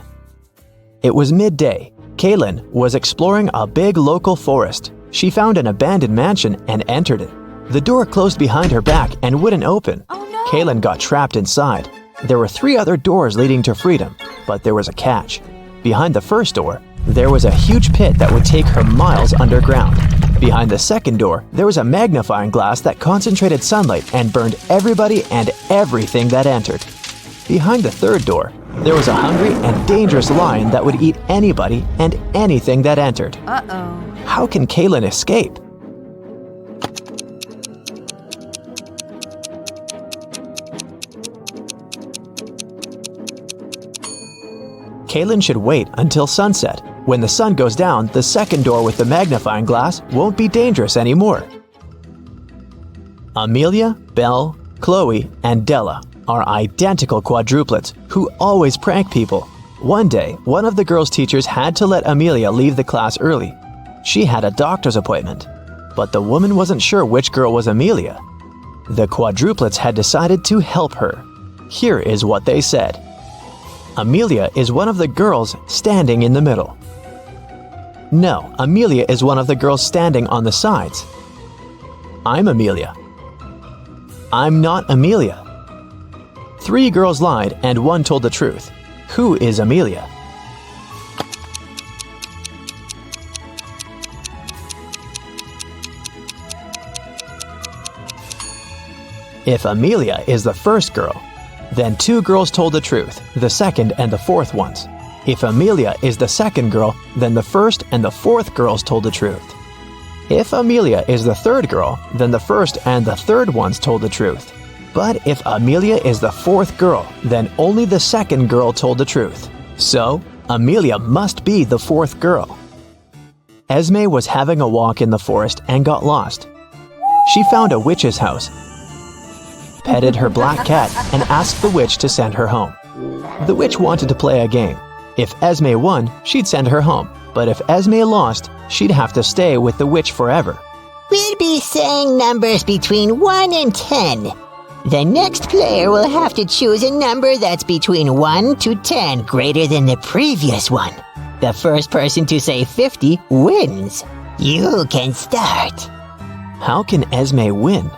It was midday. Kaylin was exploring a big local forest. She found an abandoned mansion and entered it. The door closed behind her back and wouldn't open. Oh no! Kaylin got trapped inside. There were 3 other doors leading to freedom, but there was a catch. Behind the first door, there was a huge pit that would take her miles underground. Behind the second door, there was a magnifying glass that concentrated sunlight and burned everybody and everything that entered. Behind the third door, there was a hungry and dangerous lion that would eat anybody and anything that entered. Uh-oh. How can Kaylin escape? Kaylin should wait until sunset. When the sun goes down, the second door with the magnifying glass won't be dangerous anymore. Amelia, Belle, Chloe, and Della are identical quadruplets who always prank people. One day, one of the girls' teachers had to let Amelia leave the class early. She had a doctor's appointment, but the woman wasn't sure which girl was Amelia. The quadruplets had decided to help her. Here is what they said. Amelia is one of the girls standing in the middle. No, Amelia is one of the girls standing on the sides. I'm Amelia. I'm not Amelia. 3 girls lied and 1 told the truth. Who is Amelia? If Amelia is the first girl, then 2 girls told the truth, the second and the fourth ones. If Amelia is the second girl, then the first and the fourth girls told the truth. If Amelia is the third girl, then the first and the third ones told the truth. But if Amelia is the fourth girl, then only the second girl told the truth. So, Amelia must be the fourth girl. Esme was having a walk in the forest and got lost. She found a witch's house, petted her black cat, and asked the witch to send her home. The witch wanted to play a game. If Esme won, she'd send her home. But if Esme lost, she'd have to stay with the witch forever. We'll be saying numbers between 1 and 10. The next player will have to choose a number that's between 1 to 10 greater than the previous one. The first person to say 50 wins. You can start. How can Esme win?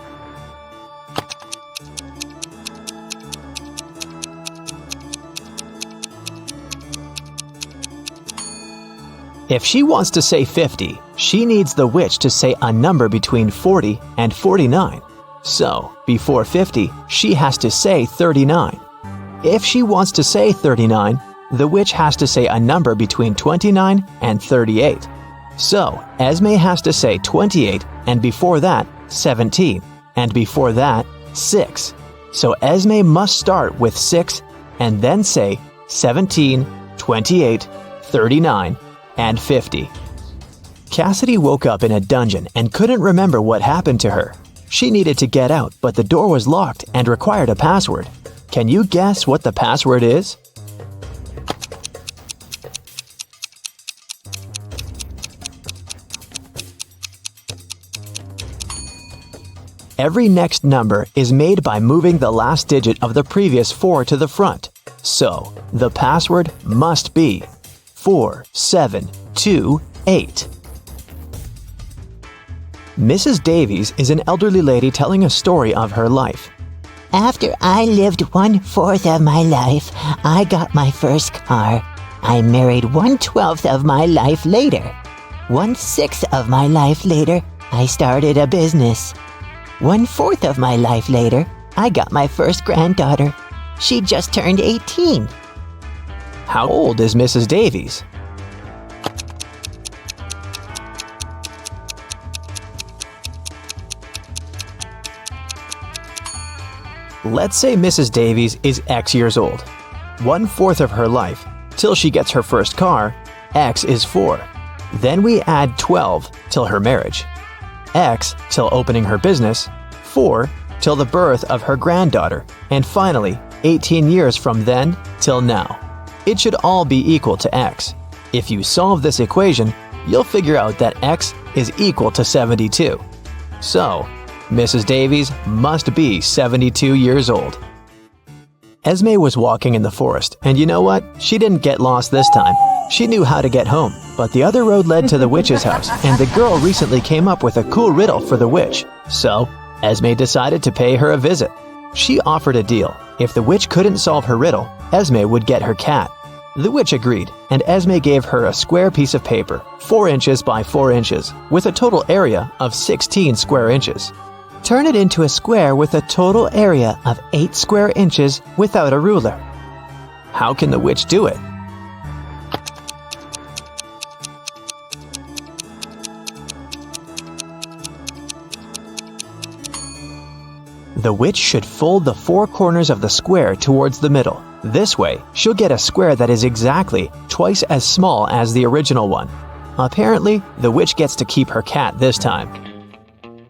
If she wants to say 50, she needs the witch to say a number between 40 and 49. So, before 50, she has to say 39. If she wants to say 39, the witch has to say a number between 29 and 38. So, Esme has to say 28, and before that, 17, and before that, 6. So Esme must start with 6 and then say 17, 28, 39, and 50. Cassidy woke up in a dungeon and couldn't remember what happened to her. She needed to get out, but the door was locked and required a password. Can you guess what the password is? Every next number is made by moving the last digit of the previous 4 to the front. So, the password must be 4728. Mrs. Davies is an elderly lady telling a story of her life. After I lived 1/4 of my life, I got my first car. I married 1/12 of my life later. 1/6 of my life later, I started a business. 1/4 of my life later, I got my first granddaughter. She just turned 18. How old is Mrs. Davies? Let's say Mrs. Davies is X years old. 1/4 of her life, till she gets her first car, X is 4. Then we add 12 till her marriage. X till opening her business, 4 till the birth of her granddaughter, and finally 18 years from then till now. It should all be equal to X. If you solve this equation, you'll figure out that X is equal to 72. So, Mrs. Davies must be 72 years old. Esme was walking in the forest, and you know what? She didn't get lost this time. She knew how to get home, but the other road led to the witch's house, and the girl recently came up with a cool riddle for the witch. So, Esme decided to pay her a visit. She offered a deal. If the witch couldn't solve her riddle, Esme would get her cat. The witch agreed, and Esme gave her a square piece of paper, 4 inches by 4 inches, with a total area of 16 square inches. Turn it into a square with a total area of 8 square inches without a ruler. How can the witch do it? The witch should fold the 4 corners of the square towards the middle. This way, she'll get a square that is exactly twice as small as the original one. Apparently, the witch gets to keep her cat this time.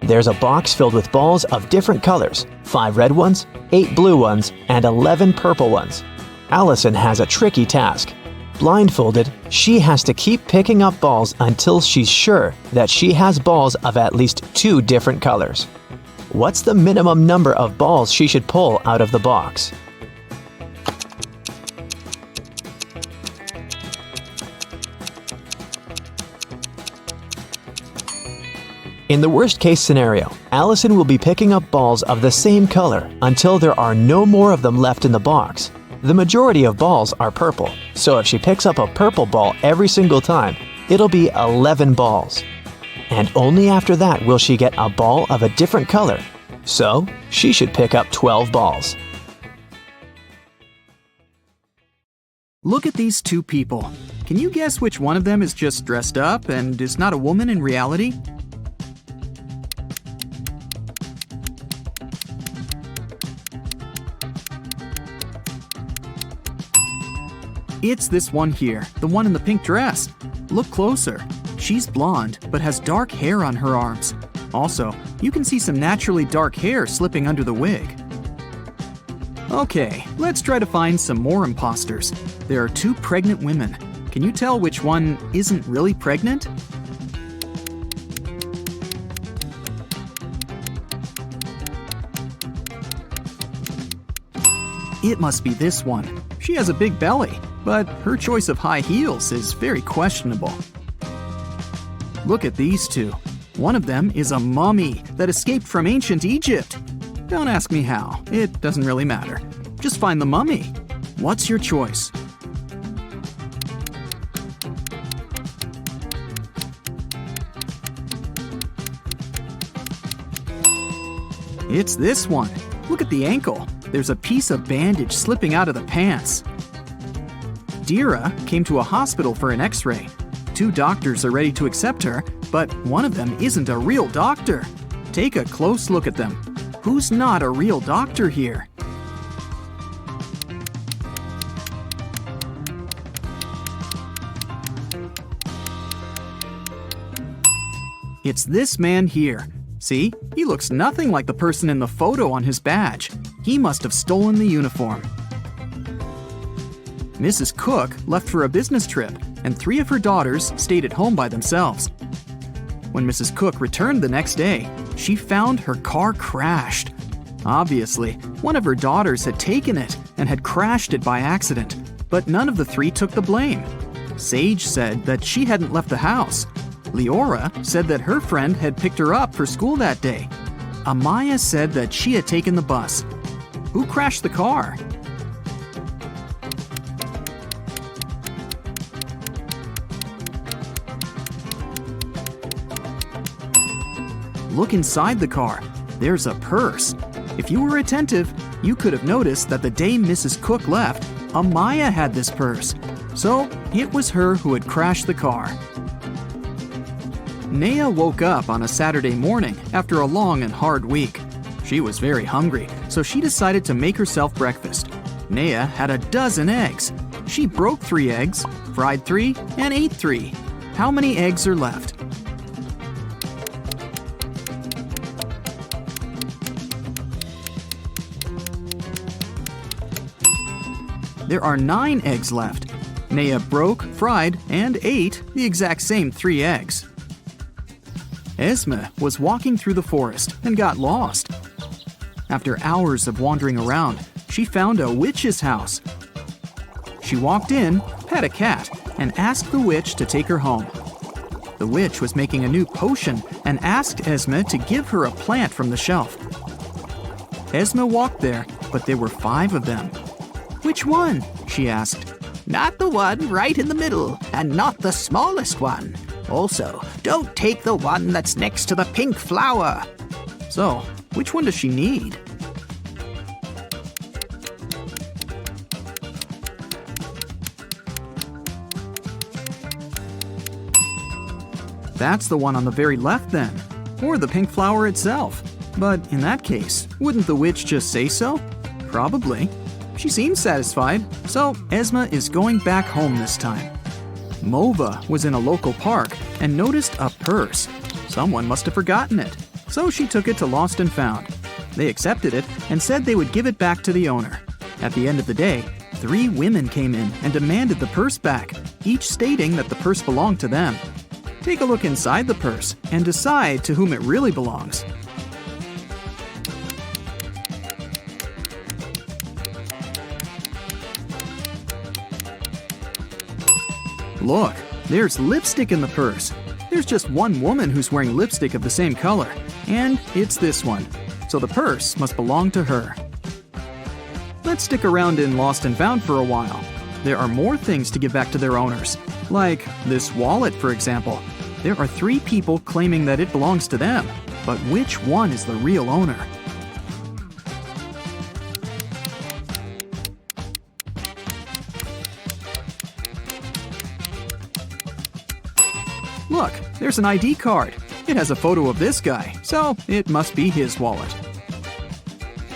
There's a box filled with balls of different colors, 5 red ones, 8 blue ones, and 11 purple ones. Allison has a tricky task. Blindfolded, she has to keep picking up balls until she's sure that she has balls of at least 2 different colors. What's the minimum number of balls she should pull out of the box? In the worst-case scenario, Allison will be picking up balls of the same color until there are no more of them left in the box. The majority of balls are purple, so if she picks up a purple ball every single time, it'll be 11 balls. And only after that will she get a ball of a different color. So, she should pick up 12 balls. Look at these 2 people. Can you guess which one of them is just dressed up and is not a woman in reality? It's this one here, the one in the pink dress. Look closer. She's blonde, but has dark hair on her arms. Also, you can see some naturally dark hair slipping under the wig. Okay, let's try to find some more imposters. There are 2 pregnant women. Can you tell which one isn't really pregnant? It must be this one. She has a big belly, but her choice of high heels is very questionable. Look at these 2. One of them is a mummy that escaped from ancient Egypt. Don't ask me how, it doesn't really matter. Just find the mummy. What's your choice? It's this one. Look at the ankle. There's a piece of bandage slipping out of the pants. Dira came to a hospital for an x-ray. 2 doctors are ready to accept her, but one of them isn't a real doctor. Take a close look at them. Who's not a real doctor here? It's this man here. See, he looks nothing like the person in the photo on his badge. He must have stolen the uniform. Mrs. Cook left for a business trip, and 3 of her daughters stayed at home by themselves. When Mrs. Cook returned the next day, she found her car crashed. Obviously, one of her daughters had taken it and had crashed it by accident, but none of the 3 took the blame. Sage said that she hadn't left the house. Leora said that her friend had picked her up for school that day. Amaya said that she had taken the bus. Who crashed the car? Look inside the car. There's a purse. If you were attentive, you could have noticed that the day Mrs. Cook left, Amaya had this purse. So, it was her who had crashed the car. Naya woke up on a Saturday morning after a long and hard week. She was very hungry, so she decided to make herself breakfast. Naya had a dozen eggs. She broke 3 eggs, fried 3, and ate 3. How many eggs are left? There are 9 eggs left. Naya broke, fried, and ate the exact same 3 eggs. Esme was walking through the forest and got lost. After hours of wandering around, she found a witch's house. She walked in, pet a cat, and asked the witch to take her home. The witch was making a new potion and asked Esme to give her a plant from the shelf. Esme walked there, but there were 5 of them. "Which one?" she asked. Not the one right in the middle, and not the smallest one. Also, don't take the one that's next to the pink flower. So, which one does she need? That's the one on the very left then, or the pink flower itself. But in that case, wouldn't the witch just say so? Probably. She seems satisfied, so Esme is going back home this time. Mova was in a local park and noticed a purse. Someone must have forgotten it, so she took it to Lost and Found. They accepted it and said they would give it back to the owner. At the end of the day, 3 women came in and demanded the purse back, each stating that the purse belonged to them. Take a look inside the purse and decide to whom it really belongs. Look, there's lipstick in the purse. There's just one woman who's wearing lipstick of the same color, and it's this one. So the purse must belong to her. Let's stick around in Lost and Found for a while. There are more things to give back to their owners, like this wallet, for example. There are 3 people claiming that it belongs to them, but which one is the real owner? Look, there's an ID card. It has a photo of this guy, so it must be his wallet.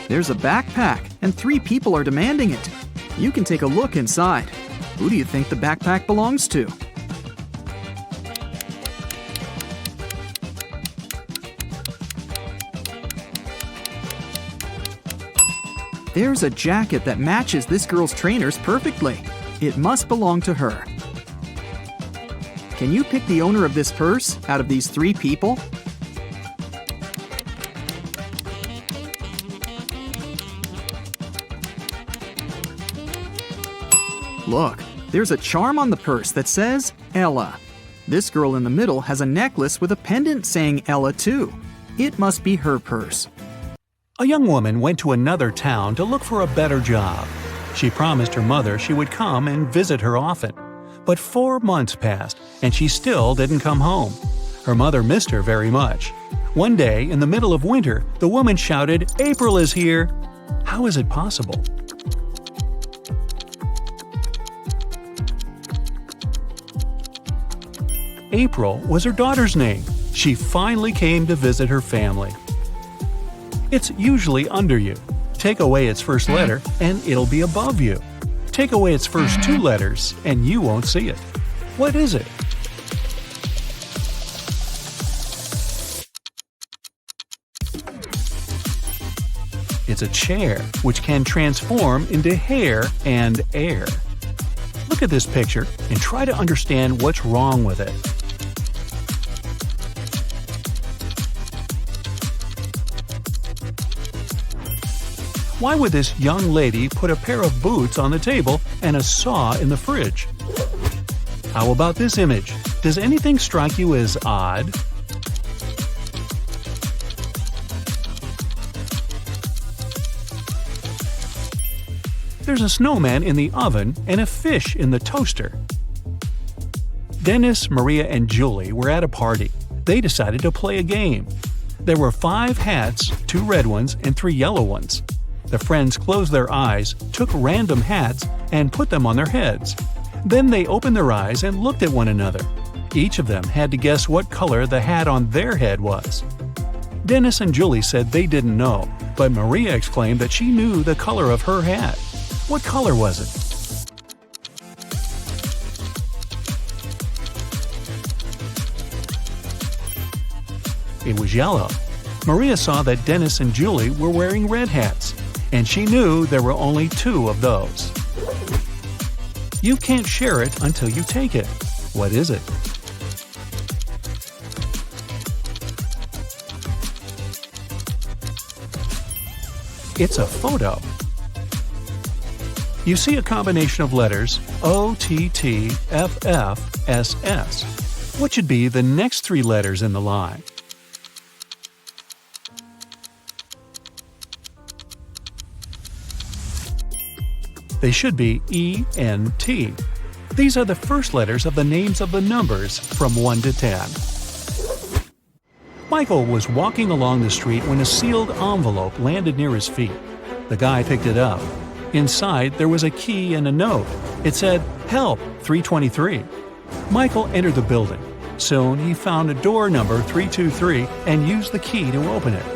There's a backpack, and 3 people are demanding it. You can take a look inside. Who do you think the backpack belongs to? There's a jacket that matches this girl's trainers perfectly. It must belong to her. Can you pick the owner of this purse out of these 3 people? Look, there's a charm on the purse that says Ella. This girl in the middle has a necklace with a pendant saying Ella too. It must be her purse. A young woman went to another town to look for a better job. She promised her mother she would come and visit her often. But 4 months passed, and she still didn't come home. Her mother missed her very much. One day, in the middle of winter, the woman shouted, "April is here!" How is it possible? April was her daughter's name. She finally came to visit her family. It's usually under you. Take away its first letter, and it'll be above you. Take away its first 2 letters, and you won't see it. What is it? It's a chair, which can transform into hair and air. Look at this picture and try to understand what's wrong with it. Why would this young lady put a pair of boots on the table and a saw in the fridge? How about this image? Does anything strike you as odd? There's a snowman in the oven and a fish in the toaster. Dennis, Maria, and Julie were at a party. They decided to play a game. There were 5 hats, 2 red ones and 3 yellow ones. The friends closed their eyes, took random hats, and put them on their heads. Then they opened their eyes and looked at one another. Each of them had to guess what color the hat on their head was. Dennis and Julie said they didn't know, but Maria exclaimed that she knew the color of her hat. What color was it? It was yellow. Maria saw that Dennis and Julie were wearing red hats, and she knew there were only 2 of those. You can't share it until you take it. What is it? It's a photo. You see a combination of letters OTTFFSS. What should be the next 3 letters in the line? They should be ENT. These are the first letters of the names of the numbers from 1 to 10. Michael was walking along the street when a sealed envelope landed near his feet. The guy picked it up. Inside, there was a key and a note. It said, "Help, 323." Michael entered the building. Soon, he found a door number 323 and used the key to open it.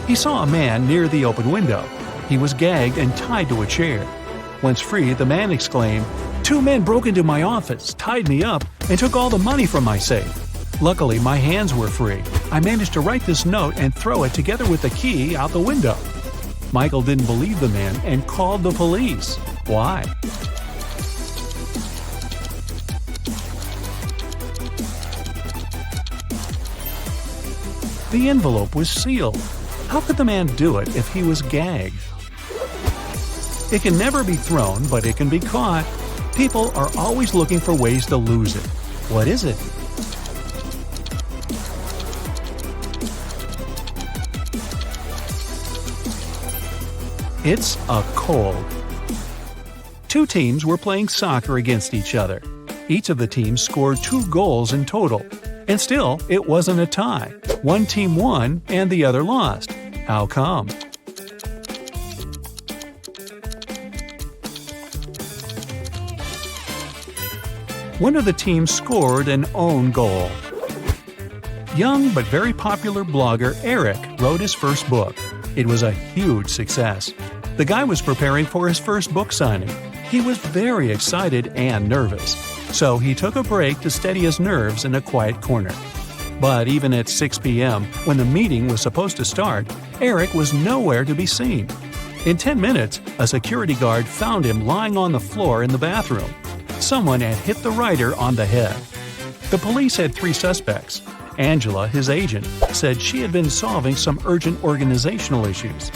He saw a man near the open window. He was gagged and tied to a chair. Once free, the man exclaimed, "2 men broke into my office, tied me up, and took all the money from my safe. Luckily, my hands were free. I managed to write this note and throw it together with the key out the window." Michael didn't believe the man and called the police. Why? The envelope was sealed. How could the man do it if he was gagged? It can never be thrown, but it can be caught. People are always looking for ways to lose it. What is it? It's a cold. 2 teams were playing soccer against each other. Each of the teams scored 2 goals in total. And still, it wasn't a tie. One team won and the other lost. How come? One of the teams scored an own goal. Young but very popular blogger Eric wrote his first book. It was a huge success. The guy was preparing for his first book signing. He was very excited and nervous, so he took a break to steady his nerves in a quiet corner. But even at 6 p.m., when the meeting was supposed to start, Eric was nowhere to be seen. In 10 minutes, a security guard found him lying on the floor in the bathroom. Someone had hit the writer on the head. The police had 3 suspects. Angela, his agent, said she had been solving some urgent organizational issues.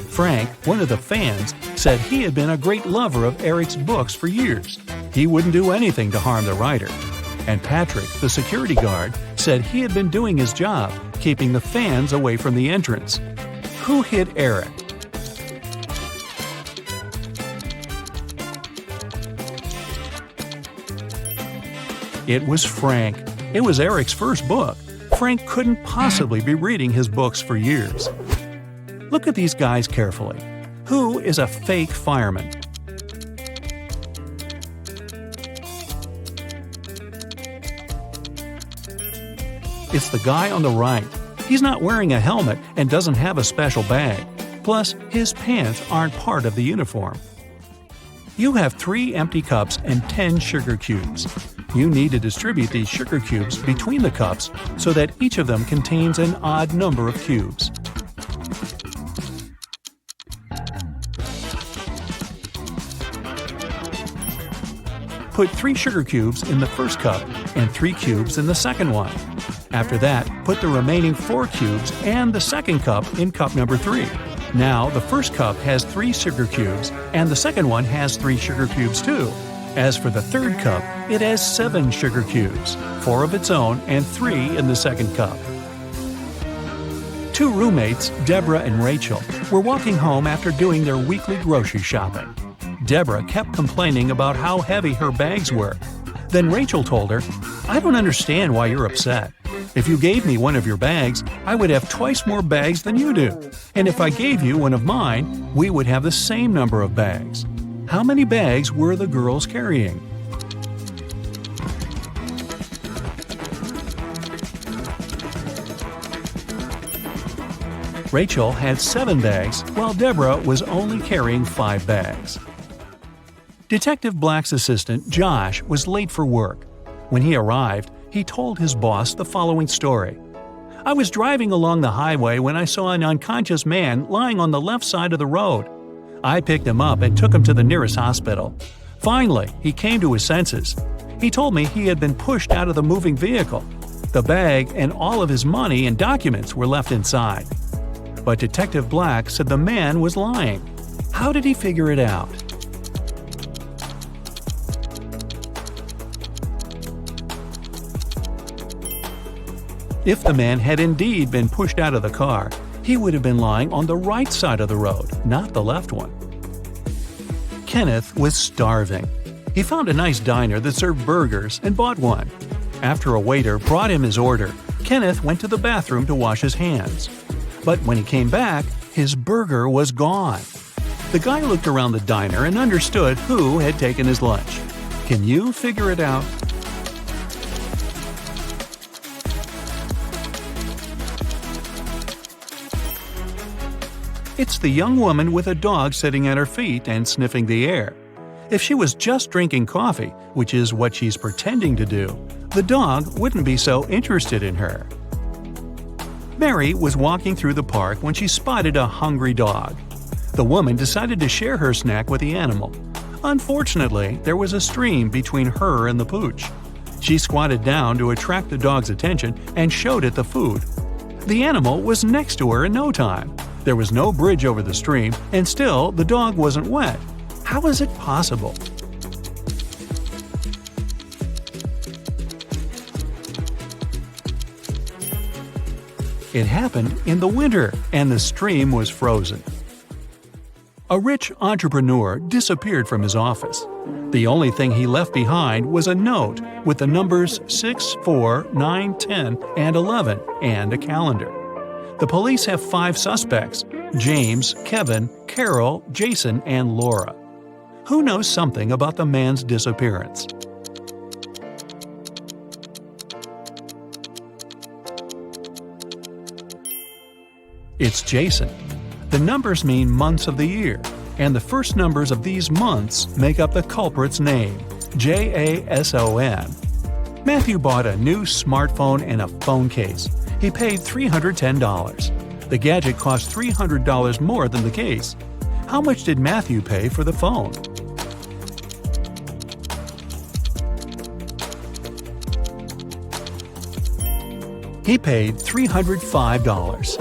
Frank, one of the fans, said he had been a great lover of Eric's books for years. He wouldn't do anything to harm the writer. And Patrick, the security guard, said he had been doing his job, keeping the fans away from the entrance. Who hit Eric? It was Frank. It was Eric's first book. Frank couldn't possibly be reading his books for years. Look at these guys carefully. Who is a fake fireman? It's the guy on the right. He's not wearing a helmet and doesn't have a special bag. Plus, his pants aren't part of the uniform. You have 3 empty cups and 10 sugar cubes. You need to distribute these sugar cubes between the cups so that each of them contains an odd number of cubes. Put 3 sugar cubes in the first cup and 3 cubes in the second one. After that, put the remaining 4 cubes and the second cup in cup number 3. Now, the first cup has 3 sugar cubes, and the second one has 3 sugar cubes too. As for the third cup, it has 7 sugar cubes, 4 of its own and 3 in the second cup. 2 roommates, Deborah and Rachel, were walking home after doing their weekly grocery shopping. Deborah kept complaining about how heavy her bags were. Then Rachel told her, "I don't understand why you're upset. If you gave me one of your bags, I would have twice more bags than you do. And if I gave you one of mine, we would have the same number of bags." How many bags were the girls carrying? Rachel had 7 bags, while Deborah was only carrying 5 bags. Detective Black's assistant, Josh, was late for work. When he arrived, he told his boss the following story. "I was driving along the highway when I saw an unconscious man lying on the left side of the road. I picked him up and took him to the nearest hospital. Finally, he came to his senses. He told me he had been pushed out of the moving vehicle. The bag and all of his money and documents were left inside." But Detective Black said the man was lying. How did he figure it out? If the man had indeed been pushed out of the car, he would have been lying on the right side of the road, not the left one. Kenneth was starving. He found a nice diner that served burgers and bought one. After a waiter brought him his order, Kenneth went to the bathroom to wash his hands. But when he came back, his burger was gone. The guy looked around the diner and understood who had taken his lunch. Can you figure it out? It's the young woman with a dog sitting at her feet and sniffing the air. If she was just drinking coffee, which is what she's pretending to do, the dog wouldn't be so interested in her. Mary was walking through the park when she spotted a hungry dog. The woman decided to share her snack with the animal. Unfortunately, there was a stream between her and the pooch. She squatted down to attract the dog's attention and showed it the food. The animal was next to her in no time. There was no bridge over the stream, and still the dog wasn't wet. How is it possible? It happened in the winter, and the stream was frozen. A rich entrepreneur disappeared from his office. The only thing he left behind was a note with the numbers 6, 4, 9, 10, and 11, and a calendar. The police have 5 suspects: James, Kevin, Carol, Jason, and Laura. Who knows something about the man's disappearance? It's Jason. The numbers mean months of the year, and the first numbers of these months make up the culprit's name, Jason. Matthew bought a new smartphone and a phone case. He paid $310. The gadget cost $300 more than the case. How much did Matthew pay for the phone? He paid $305.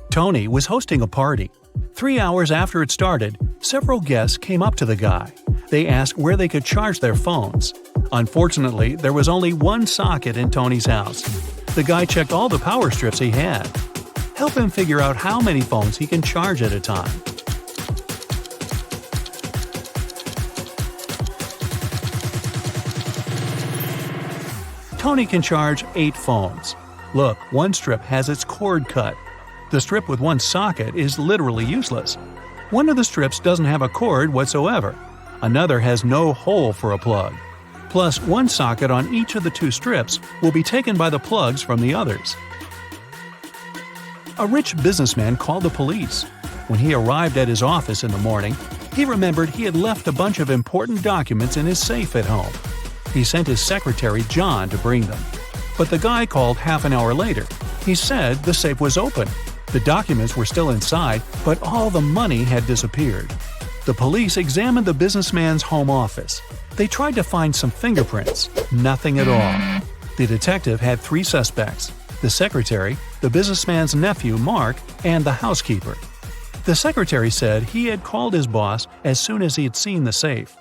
Tony was hosting a party. 3 hours after it started, several guests came up to the guy. They asked where they could charge their phones. Unfortunately, there was only one socket in Tony's house. The guy checked all the power strips he had. Help him figure out how many phones he can charge at a time. Tony can charge 8 phones. Look, one strip has its cord cut. The strip with one socket is literally useless. One of the strips doesn't have a cord whatsoever. Another has no hole for a plug. Plus, one socket on each of the 2 strips will be taken by the plugs from the others. A rich businessman called the police. When he arrived at his office in the morning, he remembered he had left a bunch of important documents in his safe at home. He sent his secretary, John, to bring them. But the guy called half an hour later. He said the safe was open. The documents were still inside, but all the money had disappeared. The police examined the businessman's home office. They tried to find some fingerprints. Nothing at all. The detective had 3 suspects: the secretary, the businessman's nephew, Mark, and the housekeeper. The secretary said he had called his boss as soon as he had seen the safe.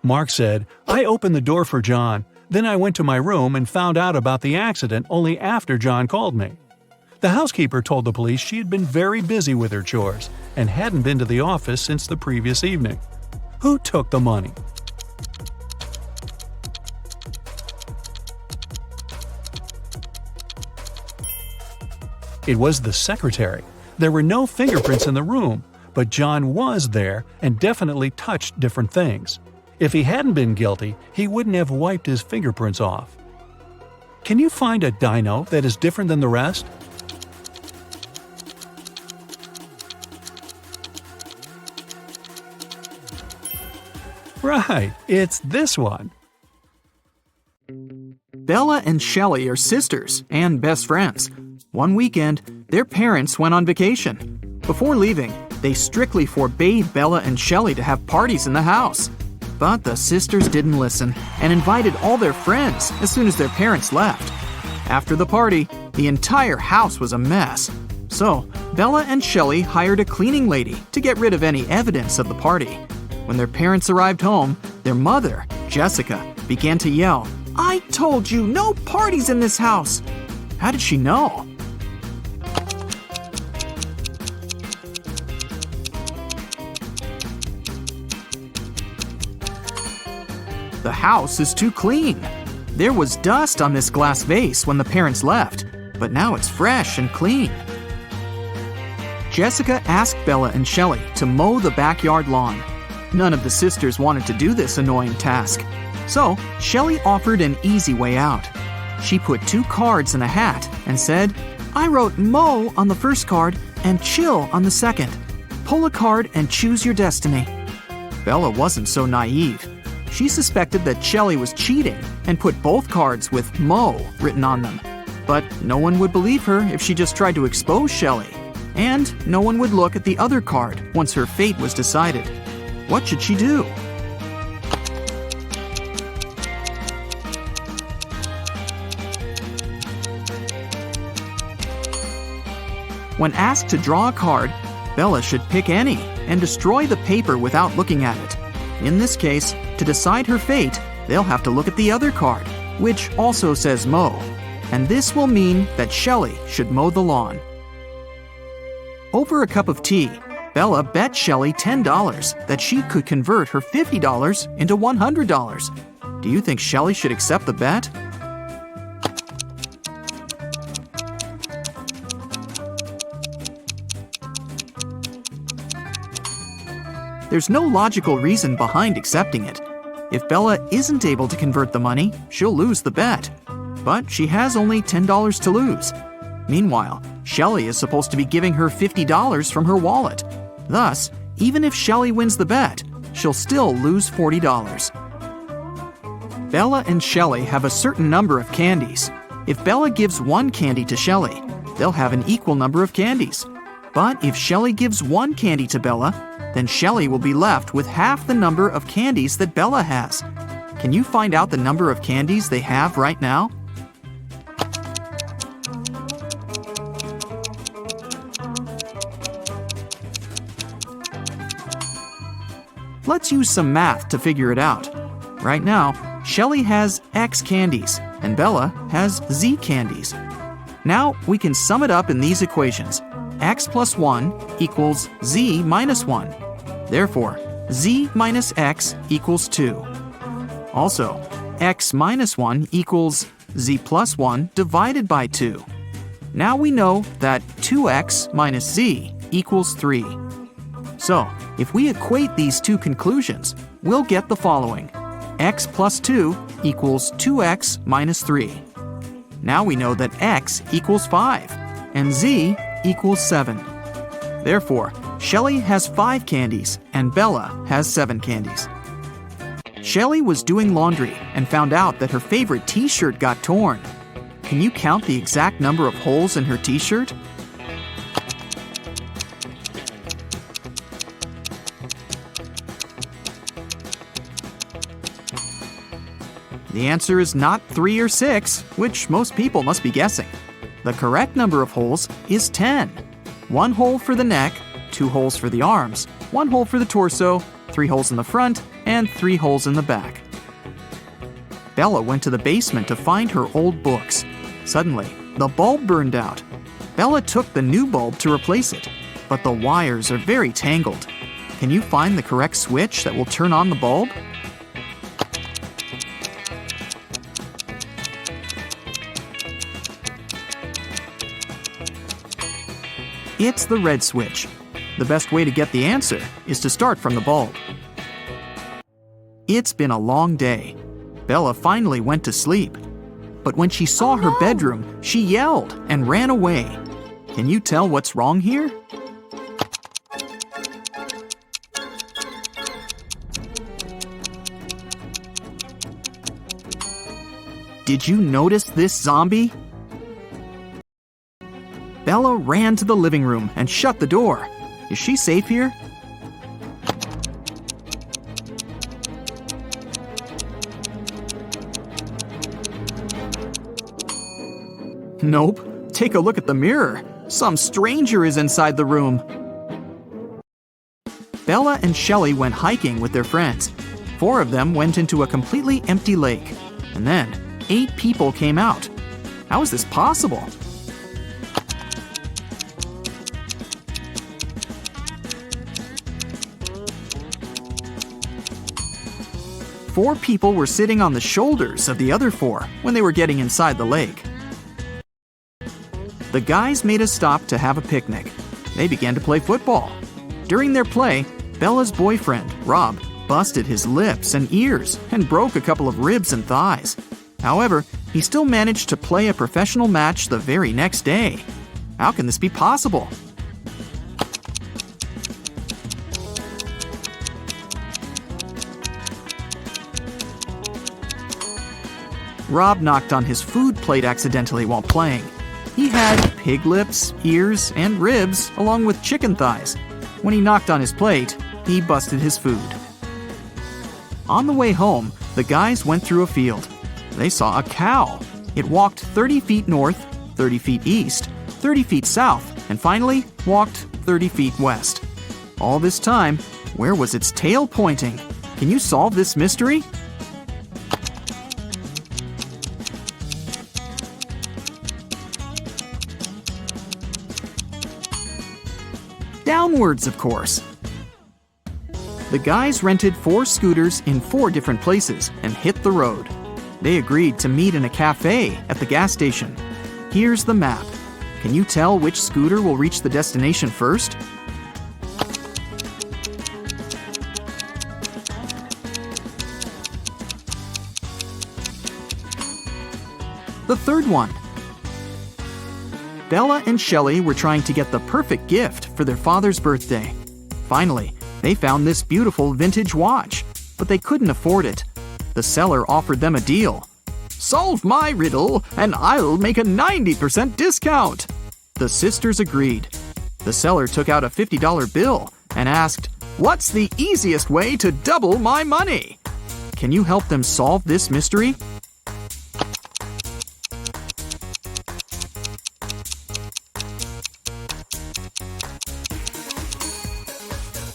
Mark said, "I opened the door for John, then I went to my room and found out about the accident only after John called me." The housekeeper told the police she had been very busy with her chores and hadn't been to the office since the previous evening. Who took the money? It was the secretary. There were no fingerprints in the room, but John was there and definitely touched different things. If he hadn't been guilty, he wouldn't have wiped his fingerprints off. Can you find a dino that is different than the rest? Right, it's this one. Bella and Shelley are sisters and best friends. One weekend, their parents went on vacation. Before leaving, they strictly forbade Bella and Shelley to have parties in the house. But the sisters didn't listen and invited all their friends as soon as their parents left. After the party, the entire house was a mess. So, Bella and Shelley hired a cleaning lady to get rid of any evidence of the party. When their parents arrived home, their mother, Jessica, began to yell, "I told you, no parties in this house!" How did she know? The house is too clean. There was dust on this glass vase when the parents left, but now it's fresh and clean. Jessica asked Bella and Shelley to mow the backyard lawn. None of the sisters wanted to do this annoying task. So, Shelley offered an easy way out. She put 2 cards in a hat and said, "I wrote mow on the first card and chill on the second. Pull a card and choose your destiny." Bella wasn't so naive. She suspected that Shelley was cheating and put both cards with mow written on them. But no one would believe her if she just tried to expose Shelley. And no one would look at the other card once her fate was decided. What should she do? When asked to draw a card, Bella should pick any and destroy the paper without looking at it. In this case, to decide her fate, they'll have to look at the other card, which also says mow. And this will mean that Shelley should mow the lawn. Over a cup of tea, Bella bet Shelley $10 that she could convert her $50 into $100. Do you think Shelley should accept the bet? There's no logical reason behind accepting it. If Bella isn't able to convert the money, she'll lose the bet. But she has only $10 to lose. Meanwhile, Shelley is supposed to be giving her $50 from her wallet. Thus, even if Shelley wins the bet, she'll still lose $40. Bella and Shelley have a certain number of candies. If Bella gives 1 candy to Shelley, they'll have an equal number of candies. But if Shelley gives 1 candy to Bella, then Shelley will be left with half the number of candies that Bella has. Can you find out the number of candies they have right now? Let's use some math to figure it out. Right now, Shelley has X candies and Bella has Z candies. Now we can sum it up in these equations. X plus 1 equals Z minus 1. Therefore, Z minus X equals 2. Also, X minus 1 equals Z plus 1 divided by 2. Now we know that 2X minus Z equals 3. So, if we equate these two conclusions, we'll get the following. X plus 2 equals 2X minus 3. Now we know that X equals 5 and Z equals 7. Therefore, Shelley has 5 candies and Bella has 7 candies. Shelley was doing laundry and found out that her favorite t-shirt got torn. Can you count the exact number of holes in her t-shirt? The answer is not 3 or 6, which most people must be guessing. The correct number of holes is 10. 1 hole for the neck, 2 holes for the arms, 1 hole for the torso, 3 holes in the front, and 3 holes in the back. Bella went to the basement to find her old books. Suddenly, the bulb burned out. Bella took the new bulb to replace it, but the wires are very tangled. Can you find the correct switch that will turn on the bulb? It's the red switch. The best way to get the answer is to start from the bulb. It's been a long day. Bella finally went to sleep. But when she saw her bedroom, she yelled and ran away. Can you tell what's wrong here? Did you notice this zombie? Bella ran to the living room and shut the door. Is she safe here? Nope. Take a look at the mirror. Some stranger is inside the room. Bella and Shelley went hiking with their friends. 4 of them went into a completely empty lake. And then 8 people came out. How is this possible? Four people were sitting on the shoulders of the other 4 when they were getting inside the lake. The guys made a stop to have a picnic. They began to play football. During their play, Bella's boyfriend, Rob, busted his lips and ears and broke a couple of ribs and thighs. However, he still managed to play a professional match the very next day. How can this be possible? Rob knocked on his food plate accidentally while playing. He had pig lips, ears, and ribs, along with chicken thighs. When he knocked on his plate, he busted his food. On the way home, the guys went through a field. They saw a cow. It walked 30 feet north, 30 feet east, 30 feet south, and finally walked 30 feet west. All this time, where was its tail pointing? Can you solve this mystery? Downwards, of course. The guys rented 4 scooters in 4 different places and hit the road. They agreed to meet in a cafe at the gas station. Here's the map. Can you tell which scooter will reach the destination first? The third one. Bella and Shelley were trying to get the perfect gift for their father's birthday. Finally, they found this beautiful vintage watch, but they couldn't afford it. The seller offered them a deal. "Solve my riddle, and I'll make a 90% discount." The sisters agreed. The seller took out a $50 bill and asked, "What's the easiest way to double my money?" Can you help them solve this mystery?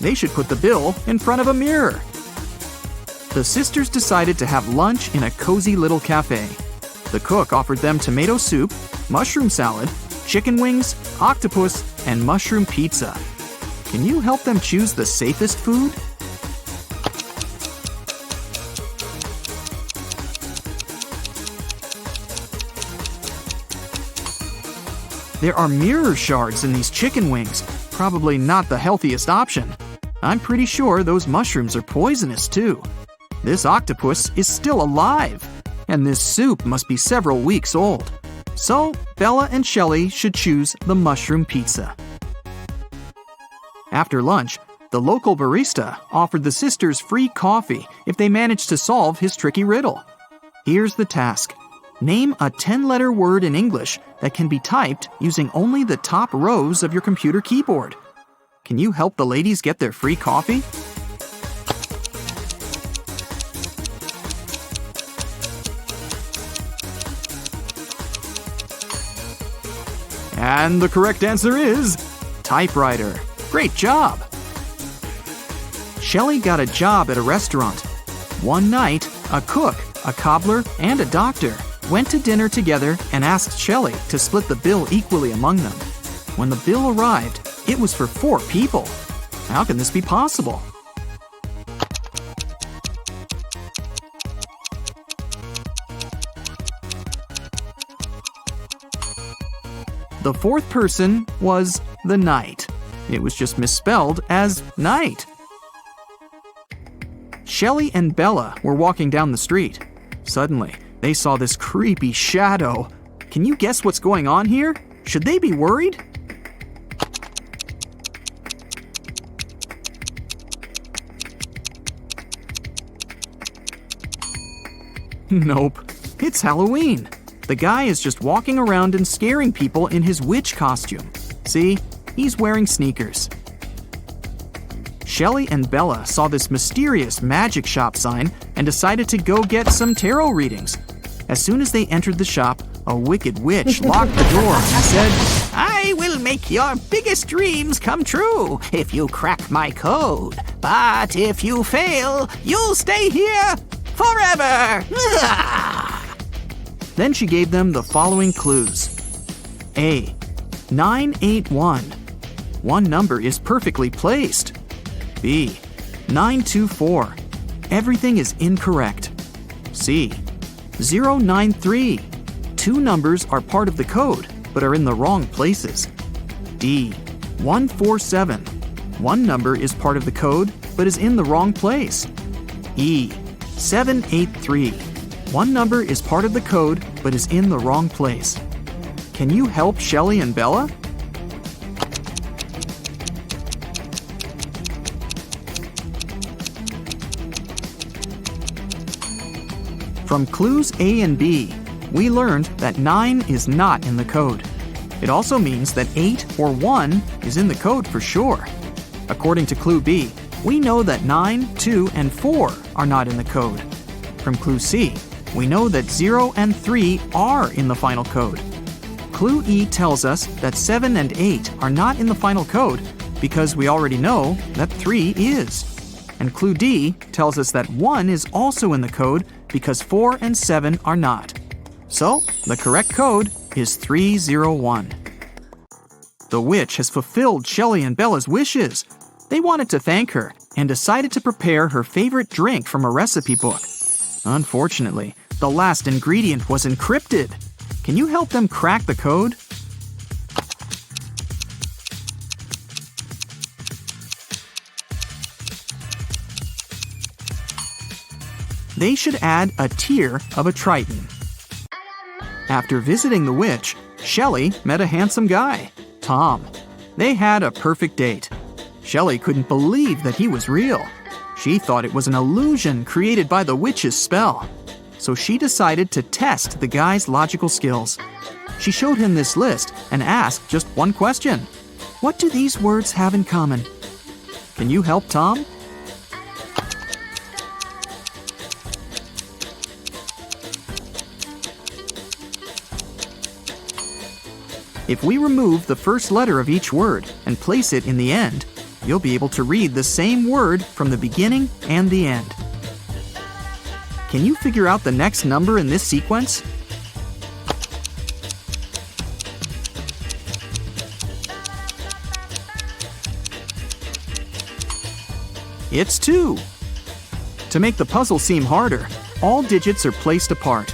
They should put the bill in front of a mirror. The sisters decided to have lunch in a cozy little cafe. The cook offered them tomato soup, mushroom salad, chicken wings, octopus, and mushroom pizza. Can you help them choose the safest food? There are mirror shards in these chicken wings. Probably not the healthiest option. I'm pretty sure those mushrooms are poisonous too. This octopus is still alive, and this soup must be several weeks old. So, Bella and Shelley should choose the mushroom pizza. After lunch, the local barista offered the sisters free coffee if they managed to solve his tricky riddle. Here's the task. Name a 10-letter word in English that can be typed using only the top rows of your computer keyboard. Can you help the ladies get their free coffee? And the correct answer is typewriter. Great job! Shelley got a job at a restaurant. One night, a cook, a cobbler, and a doctor went to dinner together and asked Shelley to split the bill equally among them. When the bill arrived, it was for 4 people. How can this be possible? The fourth person was the knight. It was just misspelled as night. Shelley and Bella were walking down the street. Suddenly, they saw this creepy shadow. Can you guess what's going on here? Should they be worried? Nope, it's Halloween. The guy is just walking around and scaring people in his witch costume. See, he's wearing sneakers. Shelley and Bella saw this mysterious magic shop sign and decided to go get some tarot readings. As soon as they entered the shop, a wicked witch locked the door and said, "I will make your biggest dreams come true if you crack my code. But if you fail, you'll stay here forever." Then she gave them the following clues. A. 981. One number is perfectly placed. B. 924. Everything is incorrect. C. 093. Two numbers are part of the code, but are in the wrong places. D. 147. One number is part of the code, but is in the wrong place. E. 783. One number is part of the code, but is in the wrong place. Can you help Shelley and Bella? From clues A and B, we learned that 9 is not in the code. It also means that 8 or 1 is in the code for sure. According to clue B, we know that 9, 2, and 4 are not in the code. From clue C, we know that 0 and 3 are in the final code. Clue E tells us that 7 and 8 are not in the final code because we already know that 3 is. And clue D tells us that 1 is also in the code because 4 and 7 are not. So, the correct code is 301. The witch has fulfilled Shelley and Bella's wishes. They wanted to thank her and decided to prepare her favorite drink from a recipe book. Unfortunately, the last ingredient was encrypted. Can you help them crack the code? They should add a tier of a Triton. After visiting the witch, Shelley met a handsome guy, Tom. They had a perfect date. Shelley couldn't believe that he was real. She thought it was an illusion created by the witch's spell. So she decided to test the guy's logical skills. She showed him this list and asked just one question. What do these words have in common? Can you help Tom? If we remove the first letter of each word and place it in the end, you'll be able to read the same word from the beginning and the end. Can you figure out the next number in this sequence? It's 2. To make the puzzle seem harder, all digits are placed apart.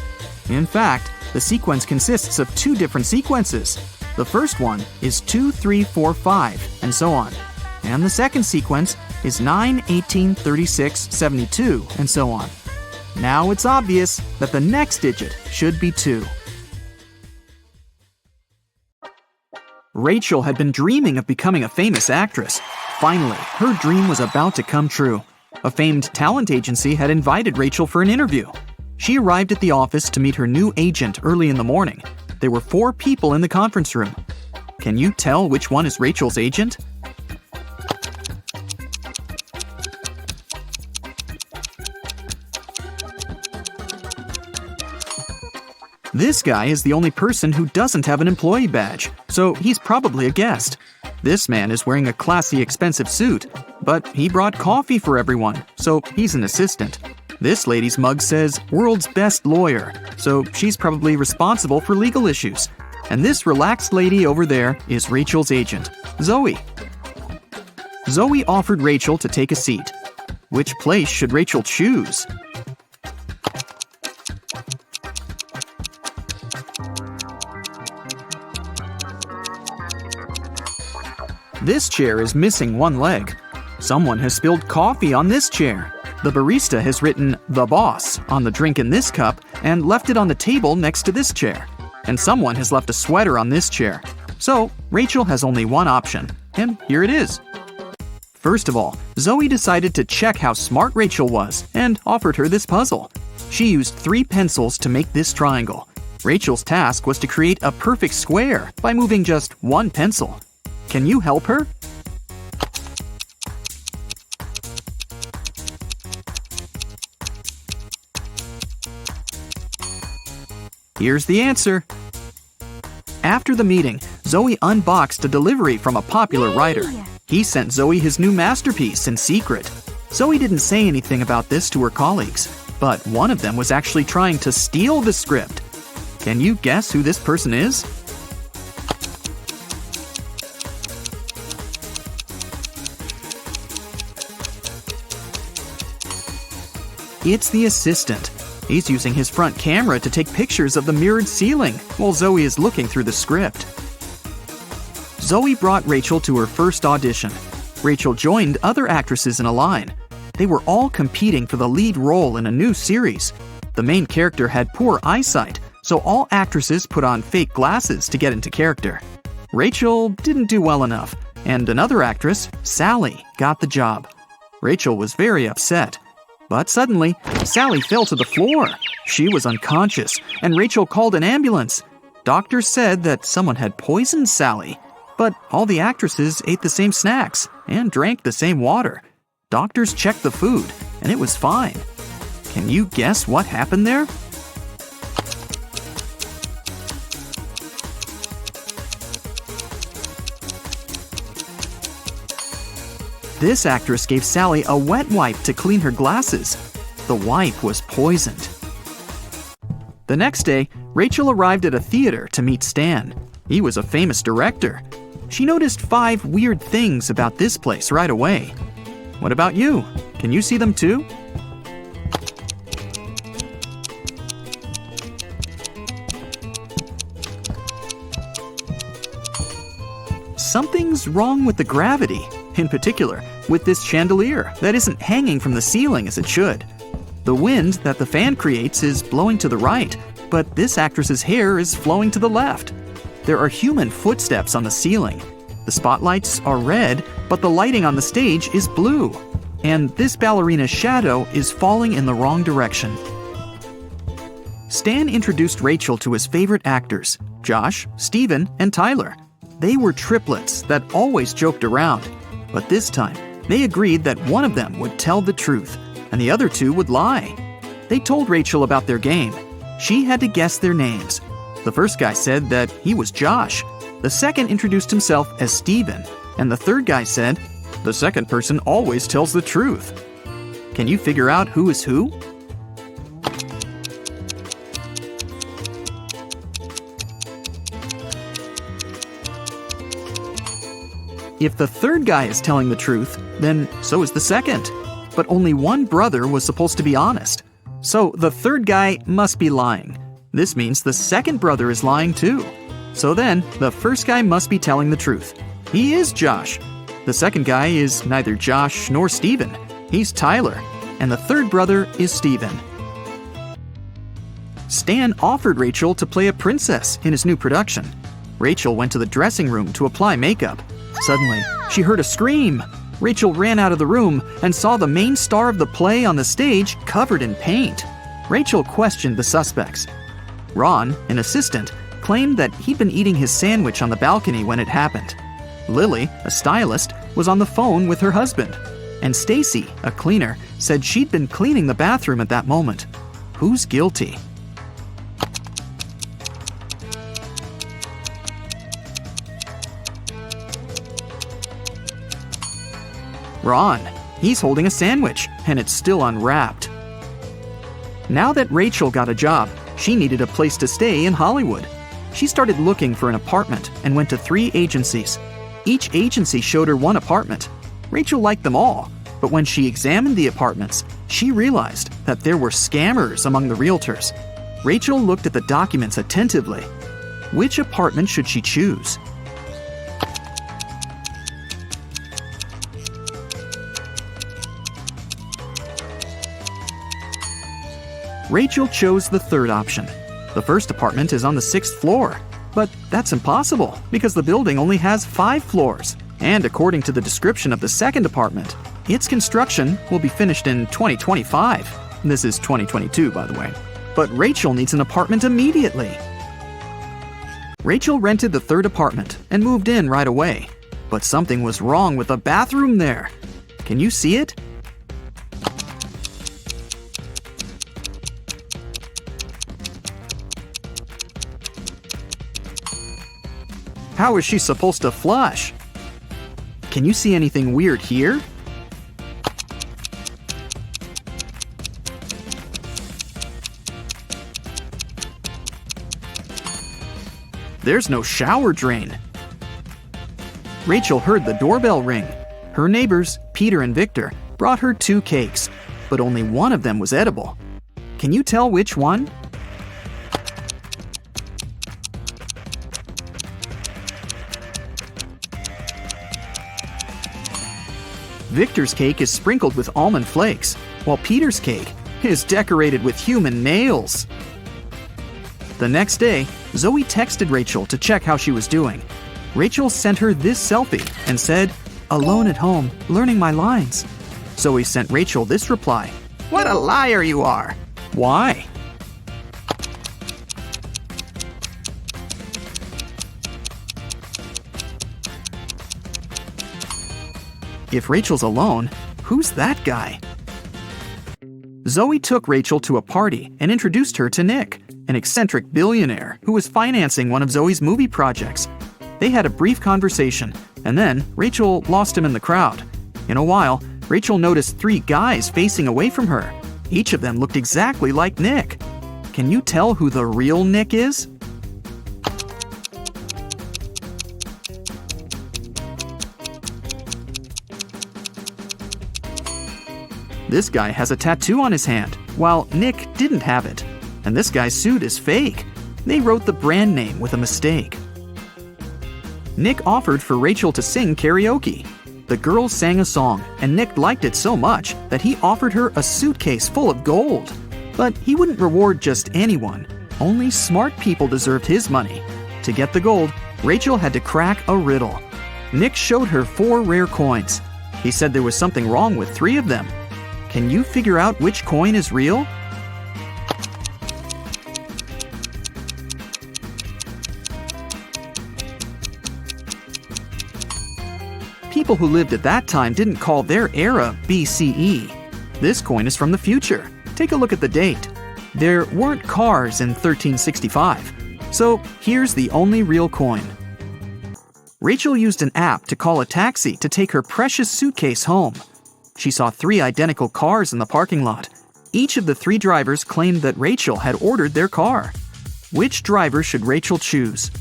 In fact, the sequence consists of 2 different sequences. The first one is 2, 3, 4, 5, and so on. And the second sequence is 9, 18, 36, 72, and so on. Now it's obvious that the next digit should be 2. Rachel had been dreaming of becoming a famous actress. Finally, her dream was about to come true. A famed talent agency had invited Rachel for an interview. She arrived at the office to meet her new agent early in the morning. There were 4 people in the conference room. Can you tell which one is Rachel's agent? This guy is the only person who doesn't have an employee badge, so he's probably a guest. This man is wearing a classy, expensive suit, but he brought coffee for everyone, so he's an assistant. This lady's mug says, "World's Best Lawyer," so she's probably responsible for legal issues. And this relaxed lady over there is Rachel's agent, Zoe. Zoe offered Rachel to take a seat. Which place should Rachel choose? This chair is missing one leg. Someone has spilled coffee on this chair. The barista has written "The Boss" on the drink in this cup and left it on the table next to this chair. And someone has left a sweater on this chair. So, Rachel has only one option, and here it is. First of all, Zoe decided to check how smart Rachel was and offered her this puzzle. She used 3 pencils to make this triangle. Rachel's task was to create a perfect square by moving just 1 pencil. Can you help her? Here's the answer. After the meeting, Zoe unboxed a delivery from a popular writer. He sent Zoe his new masterpiece in secret. Zoe didn't say anything about this to her colleagues, but one of them was actually trying to steal the script. Can you guess who this person is? It's the assistant. He's using his front camera to take pictures of the mirrored ceiling while Zoe is looking through the script. Zoe brought Rachel to her first audition. Rachel joined other actresses in a line. They were all competing for the lead role in a new series. The main character had poor eyesight, so all actresses put on fake glasses to get into character. Rachel didn't do well enough, and another actress, Sally, got the job. Rachel was very upset. But suddenly, Sally fell to the floor. She was unconscious, and Rachel called an ambulance. Doctors said that someone had poisoned Sally. But all the actresses ate the same snacks and drank the same water. Doctors checked the food, and it was fine. Can you guess what happened there? This actress gave Sally a wet wipe to clean her glasses. The wipe was poisoned. The next day, Rachel arrived at a theater to meet Stan. He was a famous director. She noticed 5 weird things about this place right away. What about you? Can you see them too? Something's wrong with the gravity. In particular, with this chandelier that isn't hanging from the ceiling as it should. The wind that the fan creates is blowing to the right, but this actress's hair is flowing to the left. There are human footsteps on the ceiling. The spotlights are red, but the lighting on the stage is blue. And this ballerina's shadow is falling in the wrong direction. Stan introduced Rachel to his favorite actors, Josh, Steven, and Tyler. They were triplets that always joked around. But this time, they agreed that one of them would tell the truth, and the other 2 would lie. They told Rachel about their game. She had to guess their names. The first guy said that he was Josh. The second introduced himself as Steven, and the third guy said, "The second person always tells the truth." Can you figure out who is who? If the third guy is telling the truth, then so is the second. But only one brother was supposed to be honest. So the third guy must be lying. This means the second brother is lying too. So then, the first guy must be telling the truth. He is Josh. The second guy is neither Josh nor Steven. He's Tyler. And the third brother is Steven. Stan offered Rachel to play a princess in his new production. Rachel went to the dressing room to apply makeup. Suddenly, she heard a scream. Rachel ran out of the room and saw the main star of the play on the stage covered in paint. Rachel questioned the suspects. Ron, an assistant, claimed that he'd been eating his sandwich on the balcony when it happened. Lily, a stylist, was on the phone with her husband. And Stacy, a cleaner, said she'd been cleaning the bathroom at that moment. Who's guilty? Ron. He's holding a sandwich, and it's still unwrapped. Now that Rachel got a job, she needed a place to stay in Hollywood. She started looking for an apartment and went to 3 agencies. Each agency showed her one apartment. Rachel liked them all, but when she examined the apartments, she realized that there were scammers among the realtors. Rachel looked at the documents attentively. Which apartment should she choose? Rachel chose the third option. The first apartment is on the 6th floor. But that's impossible because the building only has 5 floors. And according to the description of the second apartment, its construction will be finished in 2025. This is 2022, by the way. But Rachel needs an apartment immediately. Rachel rented the third apartment and moved in right away. But something was wrong with the bathroom there. Can you see it? How is she supposed to flush? Can you see anything weird here? There's no shower drain. Rachel heard the doorbell ring. Her neighbors, Peter and Victor, brought her 2 cakes, but only one of them was edible. Can you tell which one? Victor's cake is sprinkled with almond flakes, while Peter's cake is decorated with human nails. The next day, Zoe texted Rachel to check how she was doing. Rachel sent her this selfie and said, "Alone at home, learning my lines." Zoe sent Rachel this reply, "What a liar you are!" Why? If Rachel's alone, who's that guy? Zoe took Rachel to a party and introduced her to Nick, an eccentric billionaire who was financing one of Zoe's movie projects. They had a brief conversation, and then Rachel lost him in the crowd. In a while, Rachel noticed 3 guys facing away from her. Each of them looked exactly like Nick. Can you tell who the real Nick is? This guy has a tattoo on his hand, while Nick didn't have it. And this guy's suit is fake. They wrote the brand name with a mistake. Nick offered for Rachel to sing karaoke. The girls sang a song, and Nick liked it so much that he offered her a suitcase full of gold. But he wouldn't reward just anyone. Only smart people deserved his money. To get the gold, Rachel had to crack a riddle. Nick showed her 4 rare coins. He said there was something wrong with 3 of them. Can you figure out which coin is real? People who lived at that time didn't call their era BCE. This coin is from the future. Take a look at the date. There weren't cars in 1365. So here's the only real coin. Rachel used an app to call a taxi to take her precious suitcase home. She saw 3 identical cars in the parking lot. Each of the 3 drivers claimed that Rachel had ordered their car. Which driver should Rachel choose?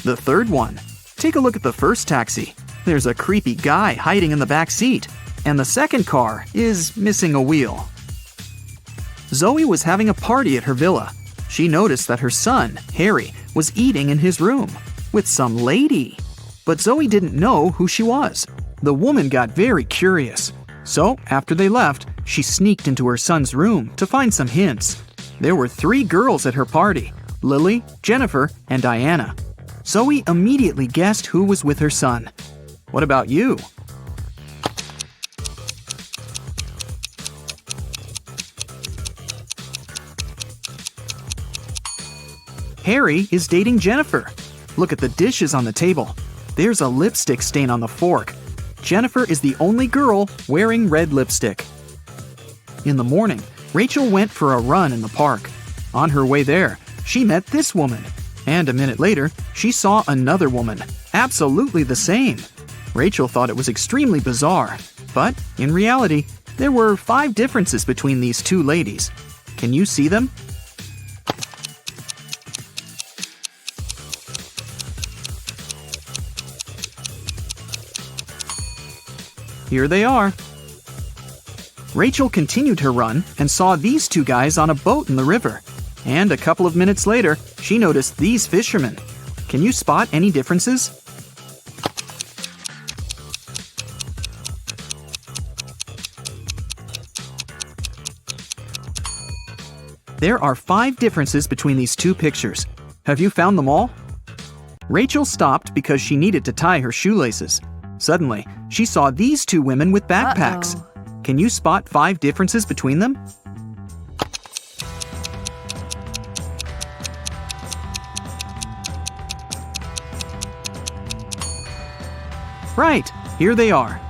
The third one. Take a look at the first taxi. There's a creepy guy hiding in the back seat. And the second car is missing a wheel. Zoe was having a party at her villa. She noticed that her son, Harry, was eating in his room with some lady. But Zoe didn't know who she was. The woman got very curious. So, after they left, she sneaked into her son's room to find some hints. There were 3 girls at her party: Lily, Jennifer, and Diana. Zoe immediately guessed who was with her son. What about you? Harry is dating Jennifer. Look at the dishes on the table. There's a lipstick stain on the fork. Jennifer is the only girl wearing red lipstick. In the morning, Rachel went for a run in the park. On her way there, she met this woman. And a minute later, she saw another woman, absolutely the same. Rachel thought it was extremely bizarre. But, in reality, there were 5 differences between these 2 ladies. Can you see them? here they are. Rachel continued her run and saw these two guys on a boat in the river. And a couple of minutes later, she noticed these fishermen. Can you spot any differences? There are 5 differences between these two pictures. Have you found them all? Rachel stopped because she needed to tie her shoelaces. Suddenly, she saw these two women with backpacks. Can you spot 5 differences between them? Right, here they are.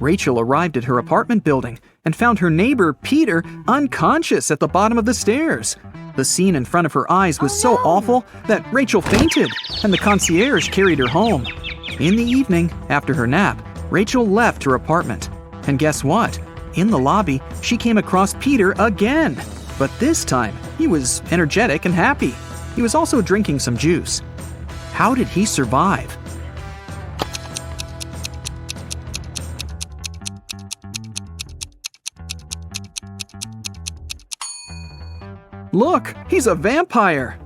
Rachel arrived at her apartment building and found her neighbor, Peter, unconscious at the bottom of the stairs. The scene in front of her eyes was so awful that Rachel fainted, and the concierge carried her home. In the evening, after her nap, Rachel left her apartment. And guess what? In the lobby, she came across Peter again. But this time, he was energetic and happy. He was also drinking some juice. How did he survive? Look, he's a vampire!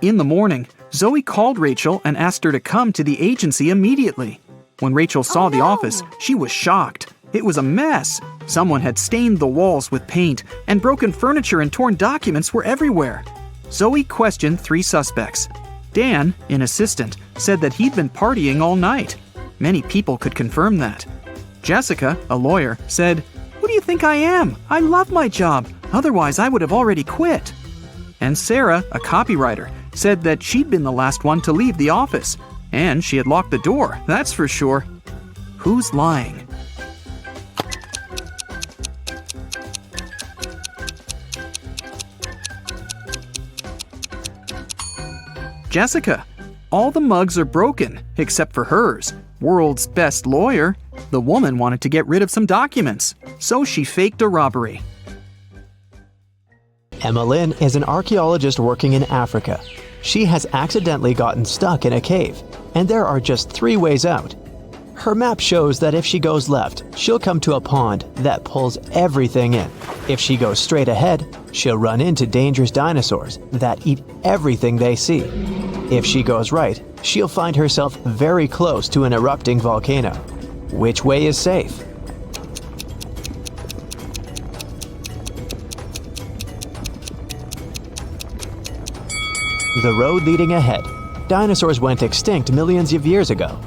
In the morning, Zoe called Rachel and asked her to come to the agency immediately. When Rachel saw the office, she was shocked. It was a mess. Someone had stained the walls with paint, and broken furniture and torn documents were everywhere. Zoe questioned 3 suspects. Dan, an assistant, said that he'd been partying all night. Many people could confirm that. Jessica, a lawyer, said, "Who do you think I am? I love my job. Otherwise, I would have already quit." And Sarah, a copywriter, said that she'd been the last one to leave the office. And she had locked the door, that's for sure. Who's lying? Jessica. All the mugs are broken, except for hers. World's best lawyer. The woman wanted to get rid of some documents, so she faked a robbery. Emma Lynn is an archaeologist working in Africa. She has accidentally gotten stuck in a cave, and there are just 3 ways out. Her map shows that if she goes left, she'll come to a pond that pulls everything in. If she goes straight ahead, she'll run into dangerous dinosaurs that eat everything they see. If she goes right, she'll find herself very close to an erupting volcano. Which way is safe? The road leading ahead. Dinosaurs went extinct millions of years ago.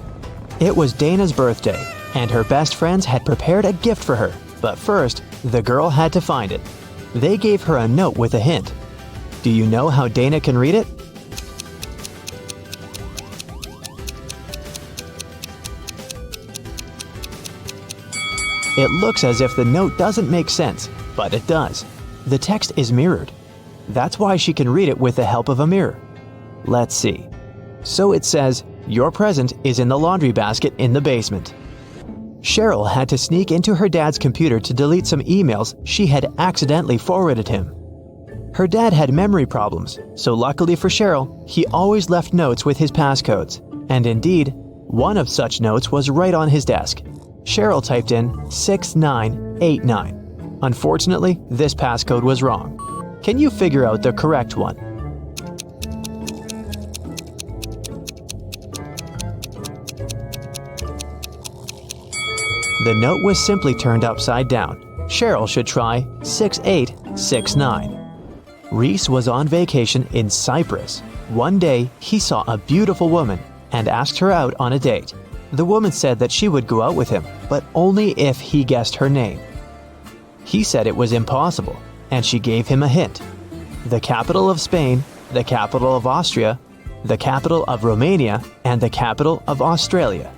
It was Dana's birthday, and her best friends had prepared a gift for her. But first, the girl had to find it. They gave her a note with a hint. Do you know how Dana can read it? It looks as if the note doesn't make sense, but it does. The text is mirrored. That's why she can read it with the help of a mirror. Let's see. So it says, "Your present is in the laundry basket in the basement." Cheryl had to sneak into her dad's computer to delete some emails she had accidentally forwarded him. Her dad had memory problems, so luckily for Cheryl, he always left notes with his passcodes. And indeed, one of such notes was right on his desk. Cheryl typed in 6989. Unfortunately, this passcode was wrong. Can you figure out the correct one? The note was simply turned upside down. Cheryl should try 6869. Reese was on vacation in Cyprus. One day, he saw a beautiful woman and asked her out on a date. The woman said that she would go out with him, but only if he guessed her name. He said it was impossible, and she gave him a hint. The capital of Spain, the capital of Austria, the capital of Romania, and the capital of Australia.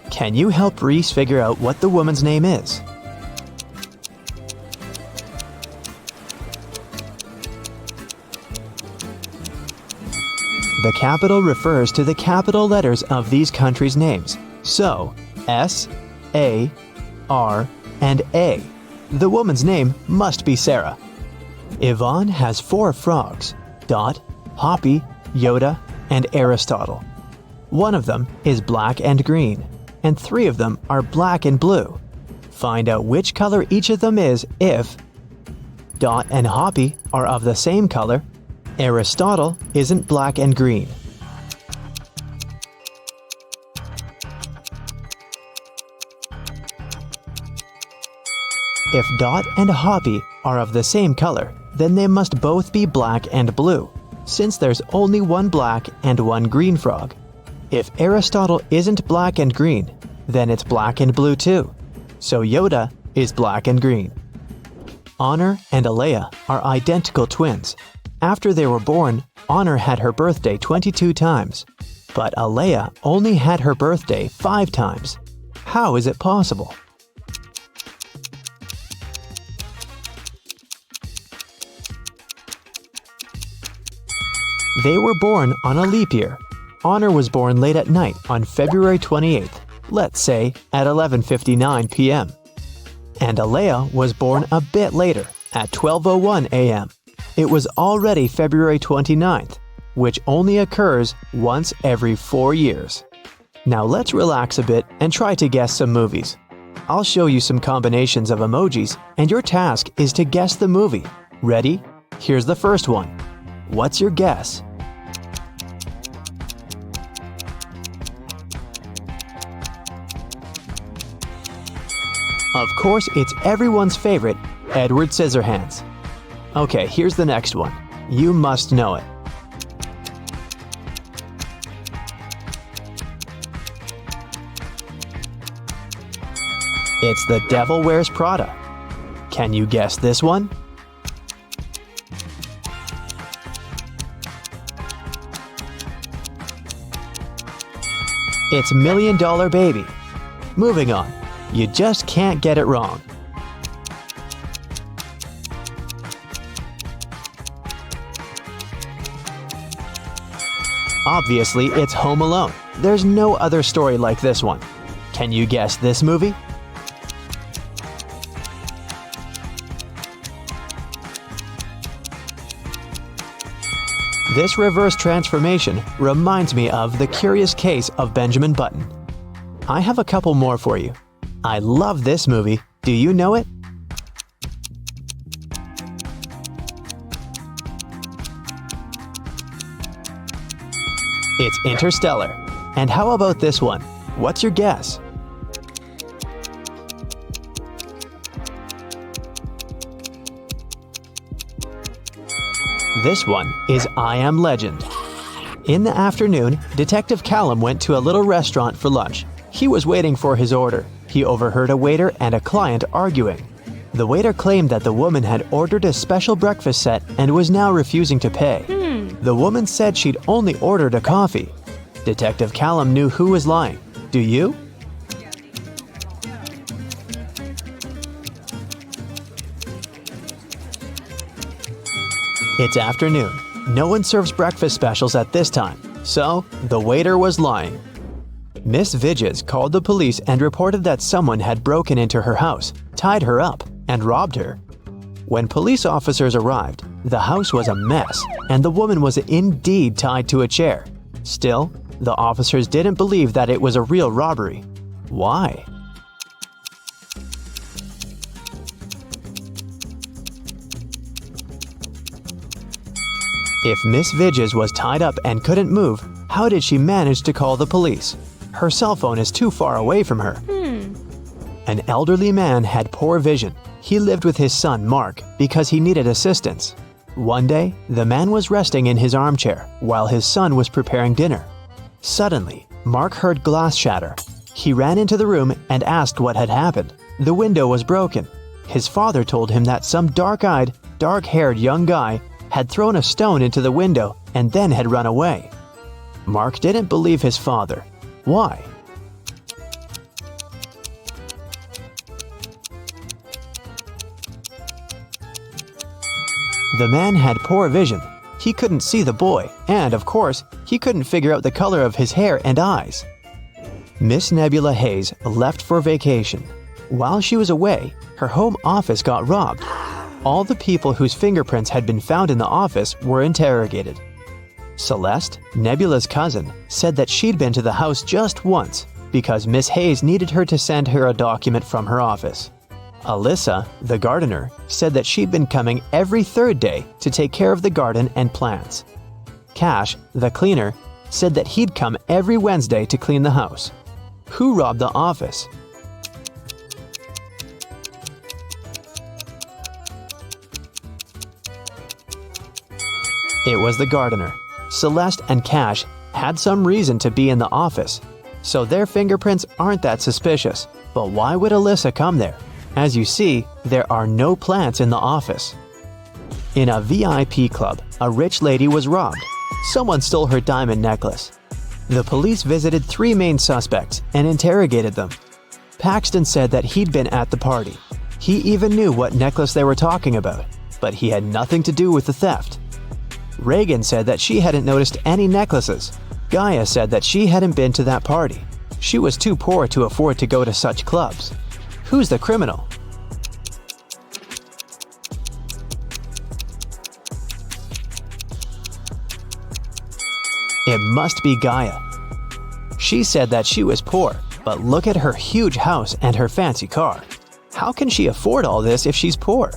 Can you help Reese figure out what the woman's name is? The capital refers to the capital letters of these countries' names. So, S, A, R, and A. The woman's name must be Sarah. Yvonne has 4 frogs: Dot, Hoppy, Yoda, and Aristotle. One of them is black and green. and 3 of them are black and blue. Find out which color each of them is if Dot and Hoppy are of the same color, Aristotle isn't black and green. If Dot and Hoppy are of the same color, then they must both be black and blue, since there's only one black and one green frog. If Aristotle isn't black and green, then it's black and blue too. So Yoda is black and green. Honor and Alea are identical twins. After they were born, Honor had her birthday 22 times, but Alea only had her birthday 5 times. How is it possible? They were born on a leap year. Honor was born late at night on February 28th, let's say at 11:59 p.m. And Alea was born a bit later, at 12:01 a.m. It was already February 29th, which only occurs once every 4 years. Now let's relax a bit and try to guess some movies. I'll show you some combinations of emojis, and your task is to guess the movie. Ready? Here's the first one. What's your guess? Of course, it's everyone's favorite, Edward Scissorhands. Okay, here's the next one. You must know it. It's The Devil Wears Prada. Can you guess this one? It's $1 Million Baby. Moving on. You just can't get it wrong. Obviously, it's Home Alone. There's no other story like this one. Can you guess this movie? This reverse transformation reminds me of The Curious Case of Benjamin Button. I have a couple more for you. I love this movie. Do you know it? It's Interstellar. And how about this one? What's your guess? This one is I Am Legend. In the afternoon, Detective Callum went to a little restaurant for lunch. He was waiting for his order. He overheard a waiter and a client arguing. The waiter claimed that the woman had ordered a special breakfast set and was now refusing to pay. The woman said she'd only ordered a coffee. Detective Callum knew who was lying. Do you? It's afternoon. No one serves breakfast specials at this time, so the waiter was lying. Miss Vidges called the police and reported that someone had broken into her house, tied her up, and robbed her. When police officers arrived, the house was a mess, and the woman was indeed tied to a chair. Still, the officers didn't believe that it was a real robbery. Why? If Miss Vidges was tied up and couldn't move, how did she manage to call the police? Her cell phone is too far away from her. An elderly man had poor vision. He lived with his son, Mark, because he needed assistance. One day, the man was resting in his armchair while his son was preparing dinner. Suddenly, Mark heard glass shatter. He ran into the room and asked what had happened. The window was broken. His father told him that some dark-eyed, dark-haired young guy had thrown a stone into the window and then had run away. Mark didn't believe his father. Why? The man had poor vision. He couldn't see the boy, and of course, he couldn't figure out the color of his hair and eyes. Miss Nebula Hayes left for vacation. While she was away, her home office got robbed. All the people whose fingerprints had been found in the office were interrogated. Celeste, Nebula's cousin, said that she'd been to the house just once. because Miss Hayes needed her to send her a document from her office. Alyssa, the gardener, said that she'd been coming every third day to take care of the garden and plants. Cash, the cleaner, said that he'd come every Wednesday to clean the house. Who robbed the office? It was the gardener. Celeste and Cash had some reason to be in the office, so their fingerprints aren't that suspicious. But why would Alyssa come there? As you see, there are no plants in the office. In a VIP club, a rich lady was robbed. Someone stole her diamond necklace. The police visited 3 main suspects and interrogated them. Paxton said that he'd been at the party. He even knew what necklace they were talking about, but he had nothing to do with the theft. Reagan said that she hadn't noticed any necklaces. Gaia said that she hadn't been to that party. She was too poor to afford to go to such clubs. Who's the criminal? It must be Gaia. She said that she was poor, but look at her huge house and her fancy car. How can she afford all this if she's poor?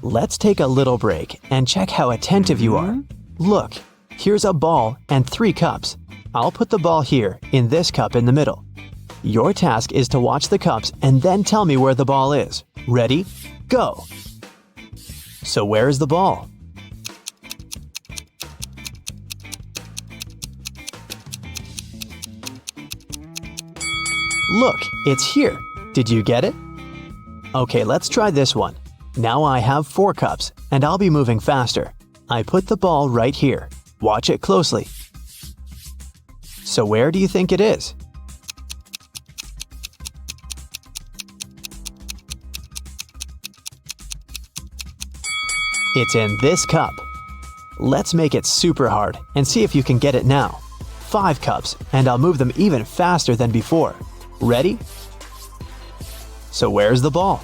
Let's take a little break and check how attentive you are. Look, here's a ball and 3 cups. I'll put the ball here, in this cup in the middle. Your task is to watch the cups and then tell me where the ball is. Ready? Go! So where is the ball? Look, it's here. Did you get it? Okay, let's try this one. Now I have 4 cups, and I'll be moving faster. I put the ball right here. Watch it closely. So where do you think it is? It's in this cup. Let's make it super hard and see if you can get it now. 5 cups, and I'll move them even faster than before. Ready? So where's the ball?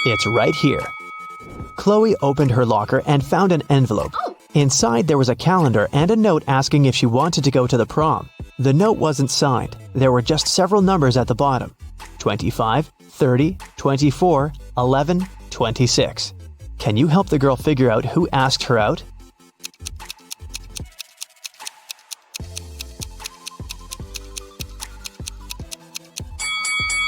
It's right here. Chloe opened her locker and found an envelope. Inside there was a calendar and a note asking if she wanted to go to the prom. The note wasn't signed. There were just several numbers at the bottom. 25, 30, 24, 11, 26. Can you help the girl figure out who asked her out?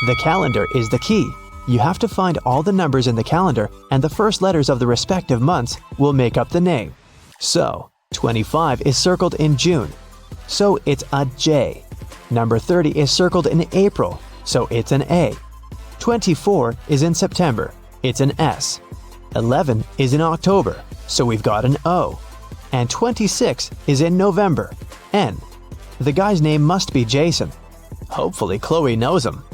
The calendar is the key. You have to find all the numbers in the calendar, and the first letters of the respective months will make up the name. So, 25 is circled in June, so it's a J. Number 30 is circled in April, so it's an A. 24 is in September, it's an S. 11 is in October, so we've got an O. And 26 is in November, N. The guy's name must be Jason. Hopefully Chloe knows him.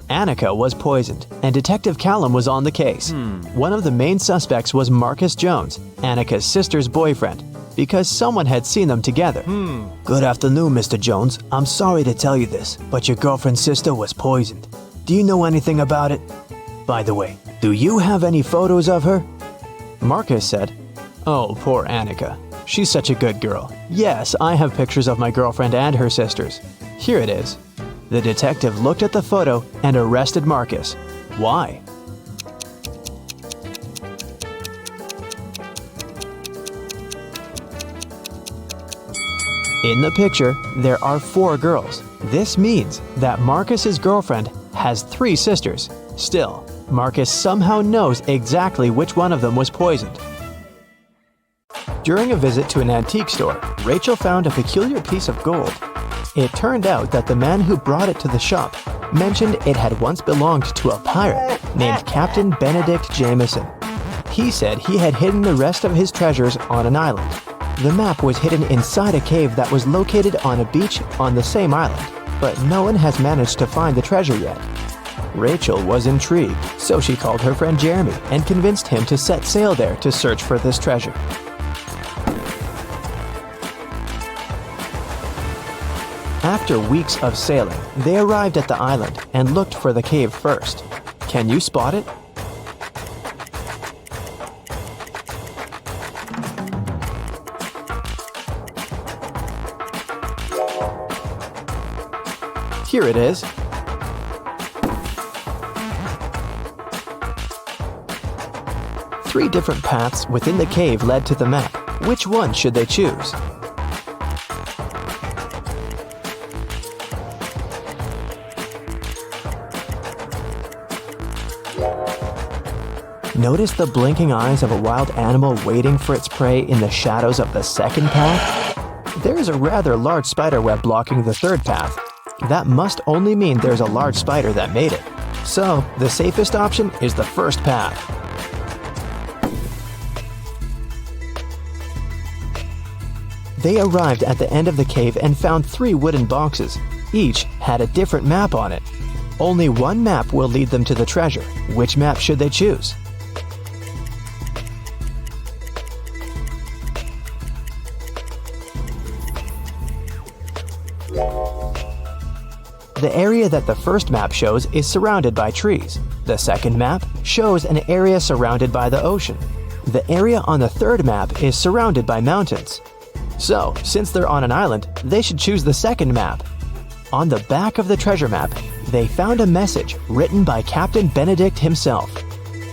Annika was poisoned, and Detective Callum was on the case. One of the main suspects was Marcus Jones, Annika's sister's boyfriend, because someone had seen them together. Good afternoon, Mr. Jones. I'm sorry to tell you this, but your girlfriend's sister was poisoned. Do you know anything about it? By the way, do you have any photos of her? Marcus said, "Oh, poor Annika. She's such a good girl. Yes, I have pictures of my girlfriend and her sisters. Here it is." The detective looked at the photo and arrested Marcus. Why? In the picture, there are 4 girls. This means that Marcus's girlfriend has 3 sisters. Still, Marcus somehow knows exactly which one of them was poisoned. During a visit to an antique store, Rachel found a peculiar piece of gold. It turned out that the man who brought it to the shop mentioned it had once belonged to a pirate named Captain Benedict Jameson. He said he had hidden the rest of his treasures on an island. The map was hidden inside a cave that was located on a beach on the same island, but no one has managed to find the treasure yet. Rachel was intrigued, so she called her friend Jeremy and convinced him to set sail there to search for this treasure. After weeks of sailing, they arrived at the island and looked for the cave first. Can you spot it? Here it is. Three different paths within the cave led to the map. Which one should they choose? Notice the blinking eyes of a wild animal waiting for its prey in the shadows of the second path? There is a rather large spider web blocking the third path. That must only mean there's a large spider that made it. So, the safest option is the first path. They arrived at the end of the cave and found 3 wooden boxes. Each had a different map on it. Only one map will lead them to the treasure. Which map should they choose? The area that the first map shows is surrounded by trees. The second map shows an area surrounded by the ocean. The area on the third map is surrounded by mountains. So, since they're on an island, they should choose the second map. On the back of the treasure map, they found a message written by Captain Benedict himself.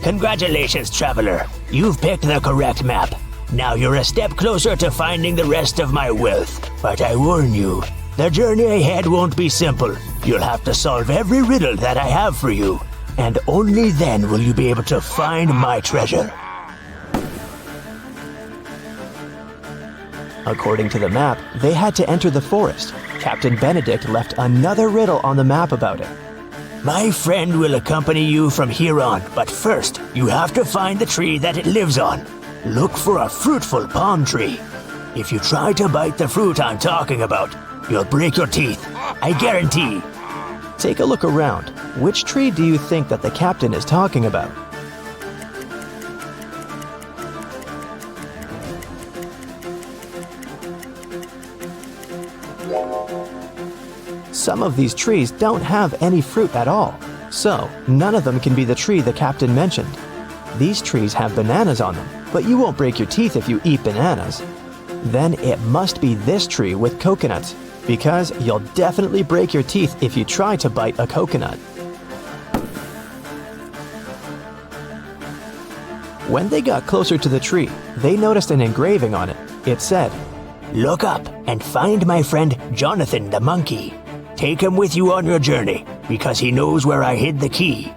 Congratulations, traveler. You've picked the correct map. Now you're a step closer to finding the rest of my wealth. But I warn you, the journey ahead won't be simple. You'll have to solve every riddle that I have for you. And only then will you be able to find my treasure. According to the map, they had to enter the forest. Captain Benedict left another riddle on the map about it. My friend will accompany you from here on, but first, you have to find the tree that it lives on. Look for a fruitful palm tree. If you try to bite the fruit I'm talking about, you'll break your teeth. I guarantee. Take a look around. Which tree do you think that the captain is talking about? Some of these trees don't have any fruit at all, so none of them can be the tree the captain mentioned. These trees have bananas on them, but you won't break your teeth if you eat bananas. Then it must be this tree with coconuts, because you'll definitely break your teeth if you try to bite a coconut. When they got closer to the tree, they noticed an engraving on it. It said, "Look up and find my friend Jonathan the monkey. Take him with you on your journey, because he knows where I hid the key."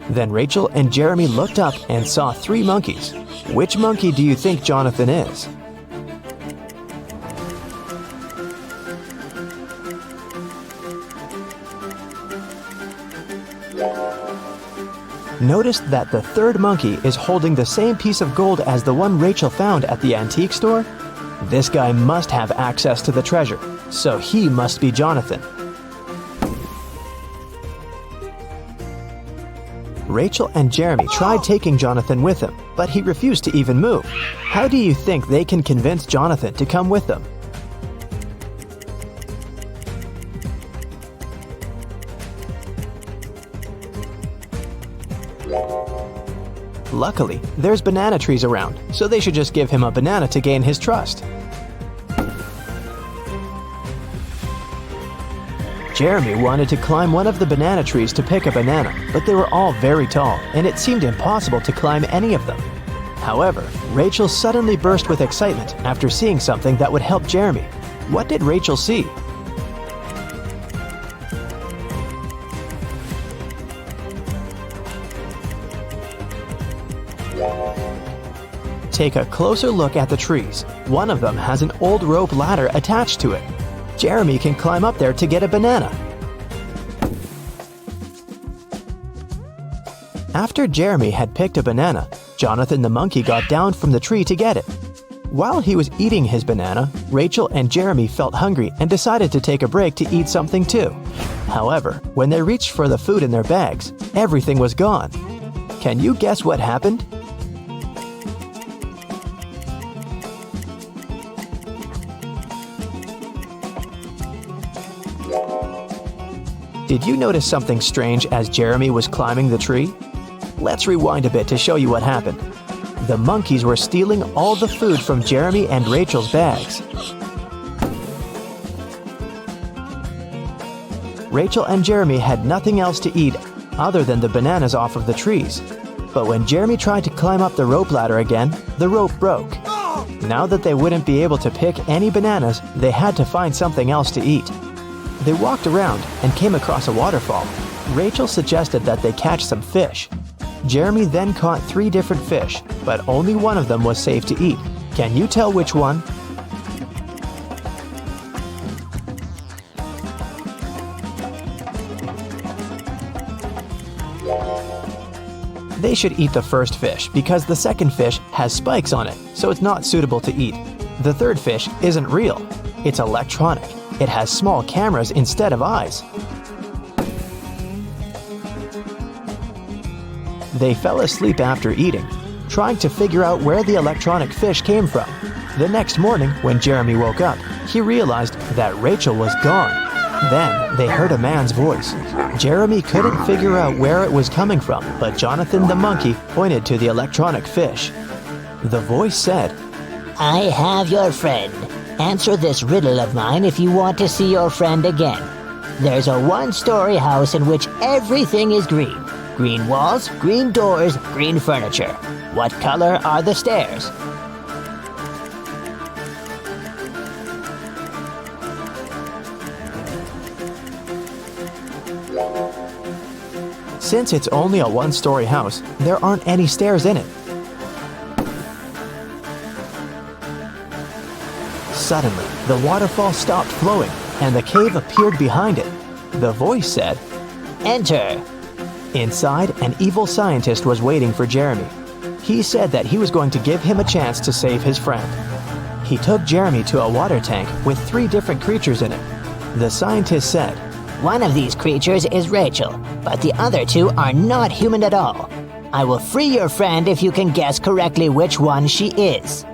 Then Rachel and Jeremy looked up and saw 3 monkeys. Which monkey do you think Jonathan is? Notice that the third monkey is holding the same piece of gold as the one Rachel found at the antique store. This guy must have access to the treasure, so he must be Jonathan. Rachel and Jeremy tried taking Jonathan with them, but he refused to even move. How do you think they can convince Jonathan to come with them? Luckily, there's banana trees around, so they should just give him a banana to gain his trust. Jeremy wanted to climb one of the banana trees to pick a banana, but they were all very tall, and it seemed impossible to climb any of them. However, Rachel suddenly burst with excitement after seeing something that would help Jeremy. What did Rachel see? Take a closer look at the trees. One of them has an old rope ladder attached to it. Jeremy can climb up there to get a banana. After Jeremy had picked a banana, Jonathan the monkey got down from the tree to get it. While he was eating his banana, Rachel and Jeremy felt hungry and decided to take a break to eat something too. However, when they reached for the food in their bags, everything was gone. Can you guess what happened? Did you notice something strange as Jeremy was climbing the tree? Let's rewind a bit to show you what happened. The monkeys were stealing all the food from Jeremy and Rachel's bags. Rachel and Jeremy had nothing else to eat other than the bananas off of the trees. But when Jeremy tried to climb up the rope ladder again, the rope broke. Now that they wouldn't be able to pick any bananas, they had to find something else to eat. They walked around and came across a waterfall. Rachel suggested that they catch some fish. Jeremy then caught 3 different fish, but only one of them was safe to eat. Can you tell which one? They should eat the first fish because the second fish has spikes on it, so it's not suitable to eat. The third fish isn't real. It's electronic. It has small cameras instead of eyes. They fell asleep after eating, trying to figure out where the electronic fish came from. The next morning, when Jeremy woke up, he realized that Rachel was gone. Then they heard a man's voice. Jeremy couldn't figure out where it was coming from, but Jonathan the monkey pointed to the electronic fish. The voice said, I have your friend. Answer this riddle of mine if you want to see your friend again. There's a one-story house in which everything is green. Green walls, green doors, green furniture. What color are the stairs? Since it's only a one-story house, there aren't any stairs in it. Suddenly, the waterfall stopped flowing, and the cave appeared behind it. The voice said, Enter. Inside, an evil scientist was waiting for Jeremy. He said that he was going to give him a chance to save his friend. He took Jeremy to a water tank with 3 different creatures in it. The scientist said, One of these creatures is Rachel, but the other 2 are not human at all. I will free your friend if you can guess correctly which one she is.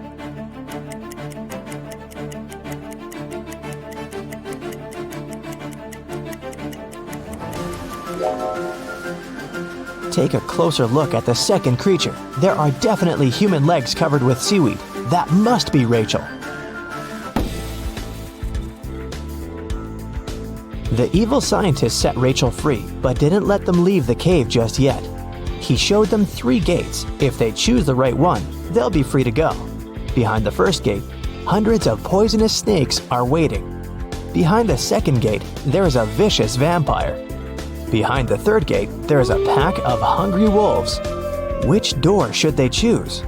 Take a closer look at the second creature. There are definitely human legs covered with seaweed. That must be Rachel. The evil scientist set Rachel free, but didn't let them leave the cave just yet. He showed them 3 gates. If they choose the right one, they'll be free to go. Behind the first gate, hundreds of poisonous snakes are waiting. Behind the second gate, there is a vicious vampire. Behind the third gate, there is a pack of hungry wolves. Which door should they choose?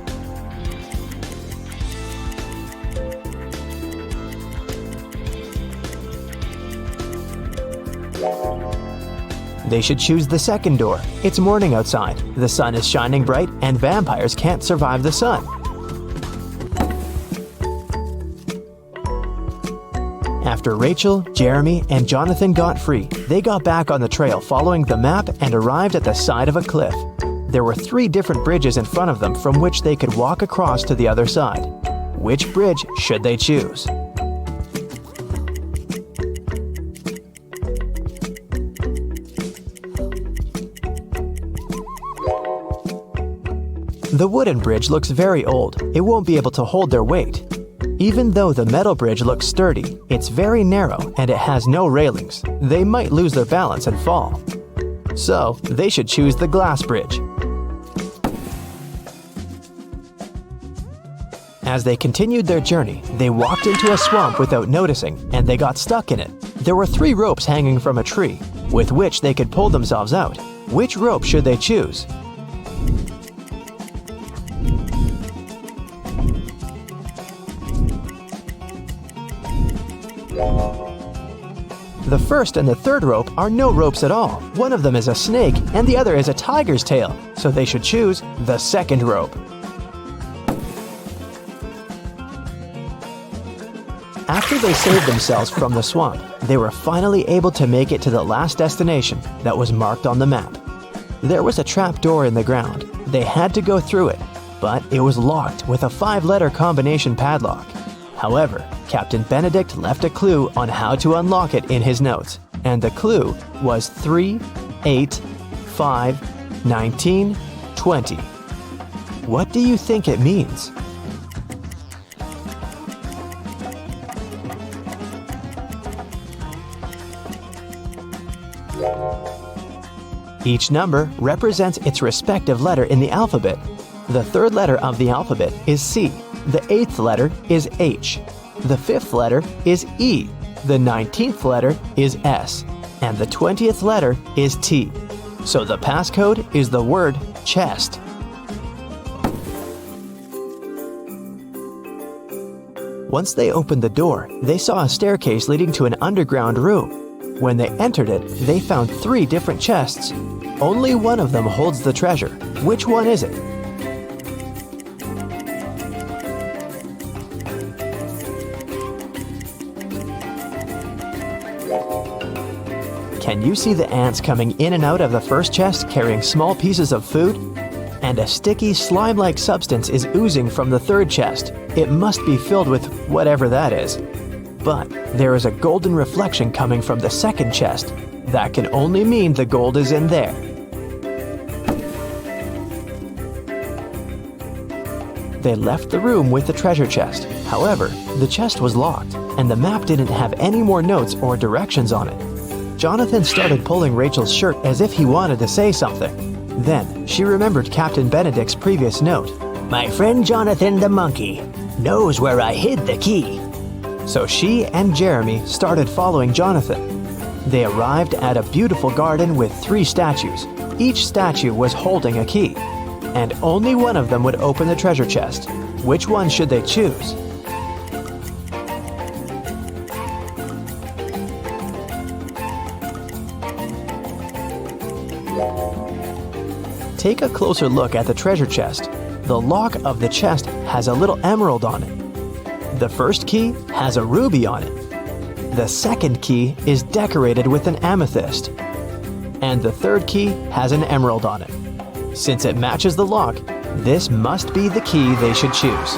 They should choose the second door. It's morning outside, the sun is shining bright, and vampires can't survive the sun. After Rachel, Jeremy, and Jonathan got free, they got back on the trail following the map and arrived at the side of a cliff. There were 3 different bridges in front of them from which they could walk across to the other side. Which bridge should they choose? The wooden bridge looks very old. It won't be able to hold their weight. Even though the metal bridge looks sturdy, it's very narrow and it has no railings. They might lose their balance and fall. So, they should choose the glass bridge. As they continued their journey, they walked into a swamp without noticing, and they got stuck in it. There were 3 ropes hanging from a tree, with which they could pull themselves out. Which rope should they choose? The first and the third rope are no ropes at all. One of them is a snake and the other is a tiger's tail, so they should choose the second rope. After they saved themselves from the swamp, they were finally able to make it to the last destination that was marked on the map. There was a trap door in the ground. They had to go through it, but it was locked with a 5-letter combination padlock. However, Captain Benedict left a clue on how to unlock it in his notes, and the clue was 3, 8, 5, 19, 20. What do you think it means? Each number represents its respective letter in the alphabet. The third letter of the alphabet is C. The eighth letter is H. The fifth letter is E. The 19th letter is S. And the 20th letter is T. So the passcode is the word chest. Once they opened the door, they saw a staircase leading to an underground room. When they entered it, they found 3 different chests. Only one of them holds the treasure. Which one is it? Can you see the ants coming in and out of the first chest carrying small pieces of food? And a sticky, slime-like substance is oozing from the third chest. It must be filled with whatever that is. But there is a golden reflection coming from the second chest. That can only mean the gold is in there. They left the room with the treasure chest. However, the chest was locked, and the map didn't have any more notes or directions on it. Jonathan started pulling Rachel's shirt as if he wanted to say something. Then, she remembered Captain Benedict's previous note. My friend Jonathan the monkey knows where I hid the key. So she and Jeremy started following Jonathan. They arrived at a beautiful garden with 3 statues. Each statue was holding a key, and only one of them would open the treasure chest. Which one should they choose? Take a closer look at the treasure chest. The lock of the chest has a little emerald on it. The first key has a ruby on it. The second key is decorated with an amethyst. And the third key has an emerald on it. Since it matches the lock, this must be the key they should choose.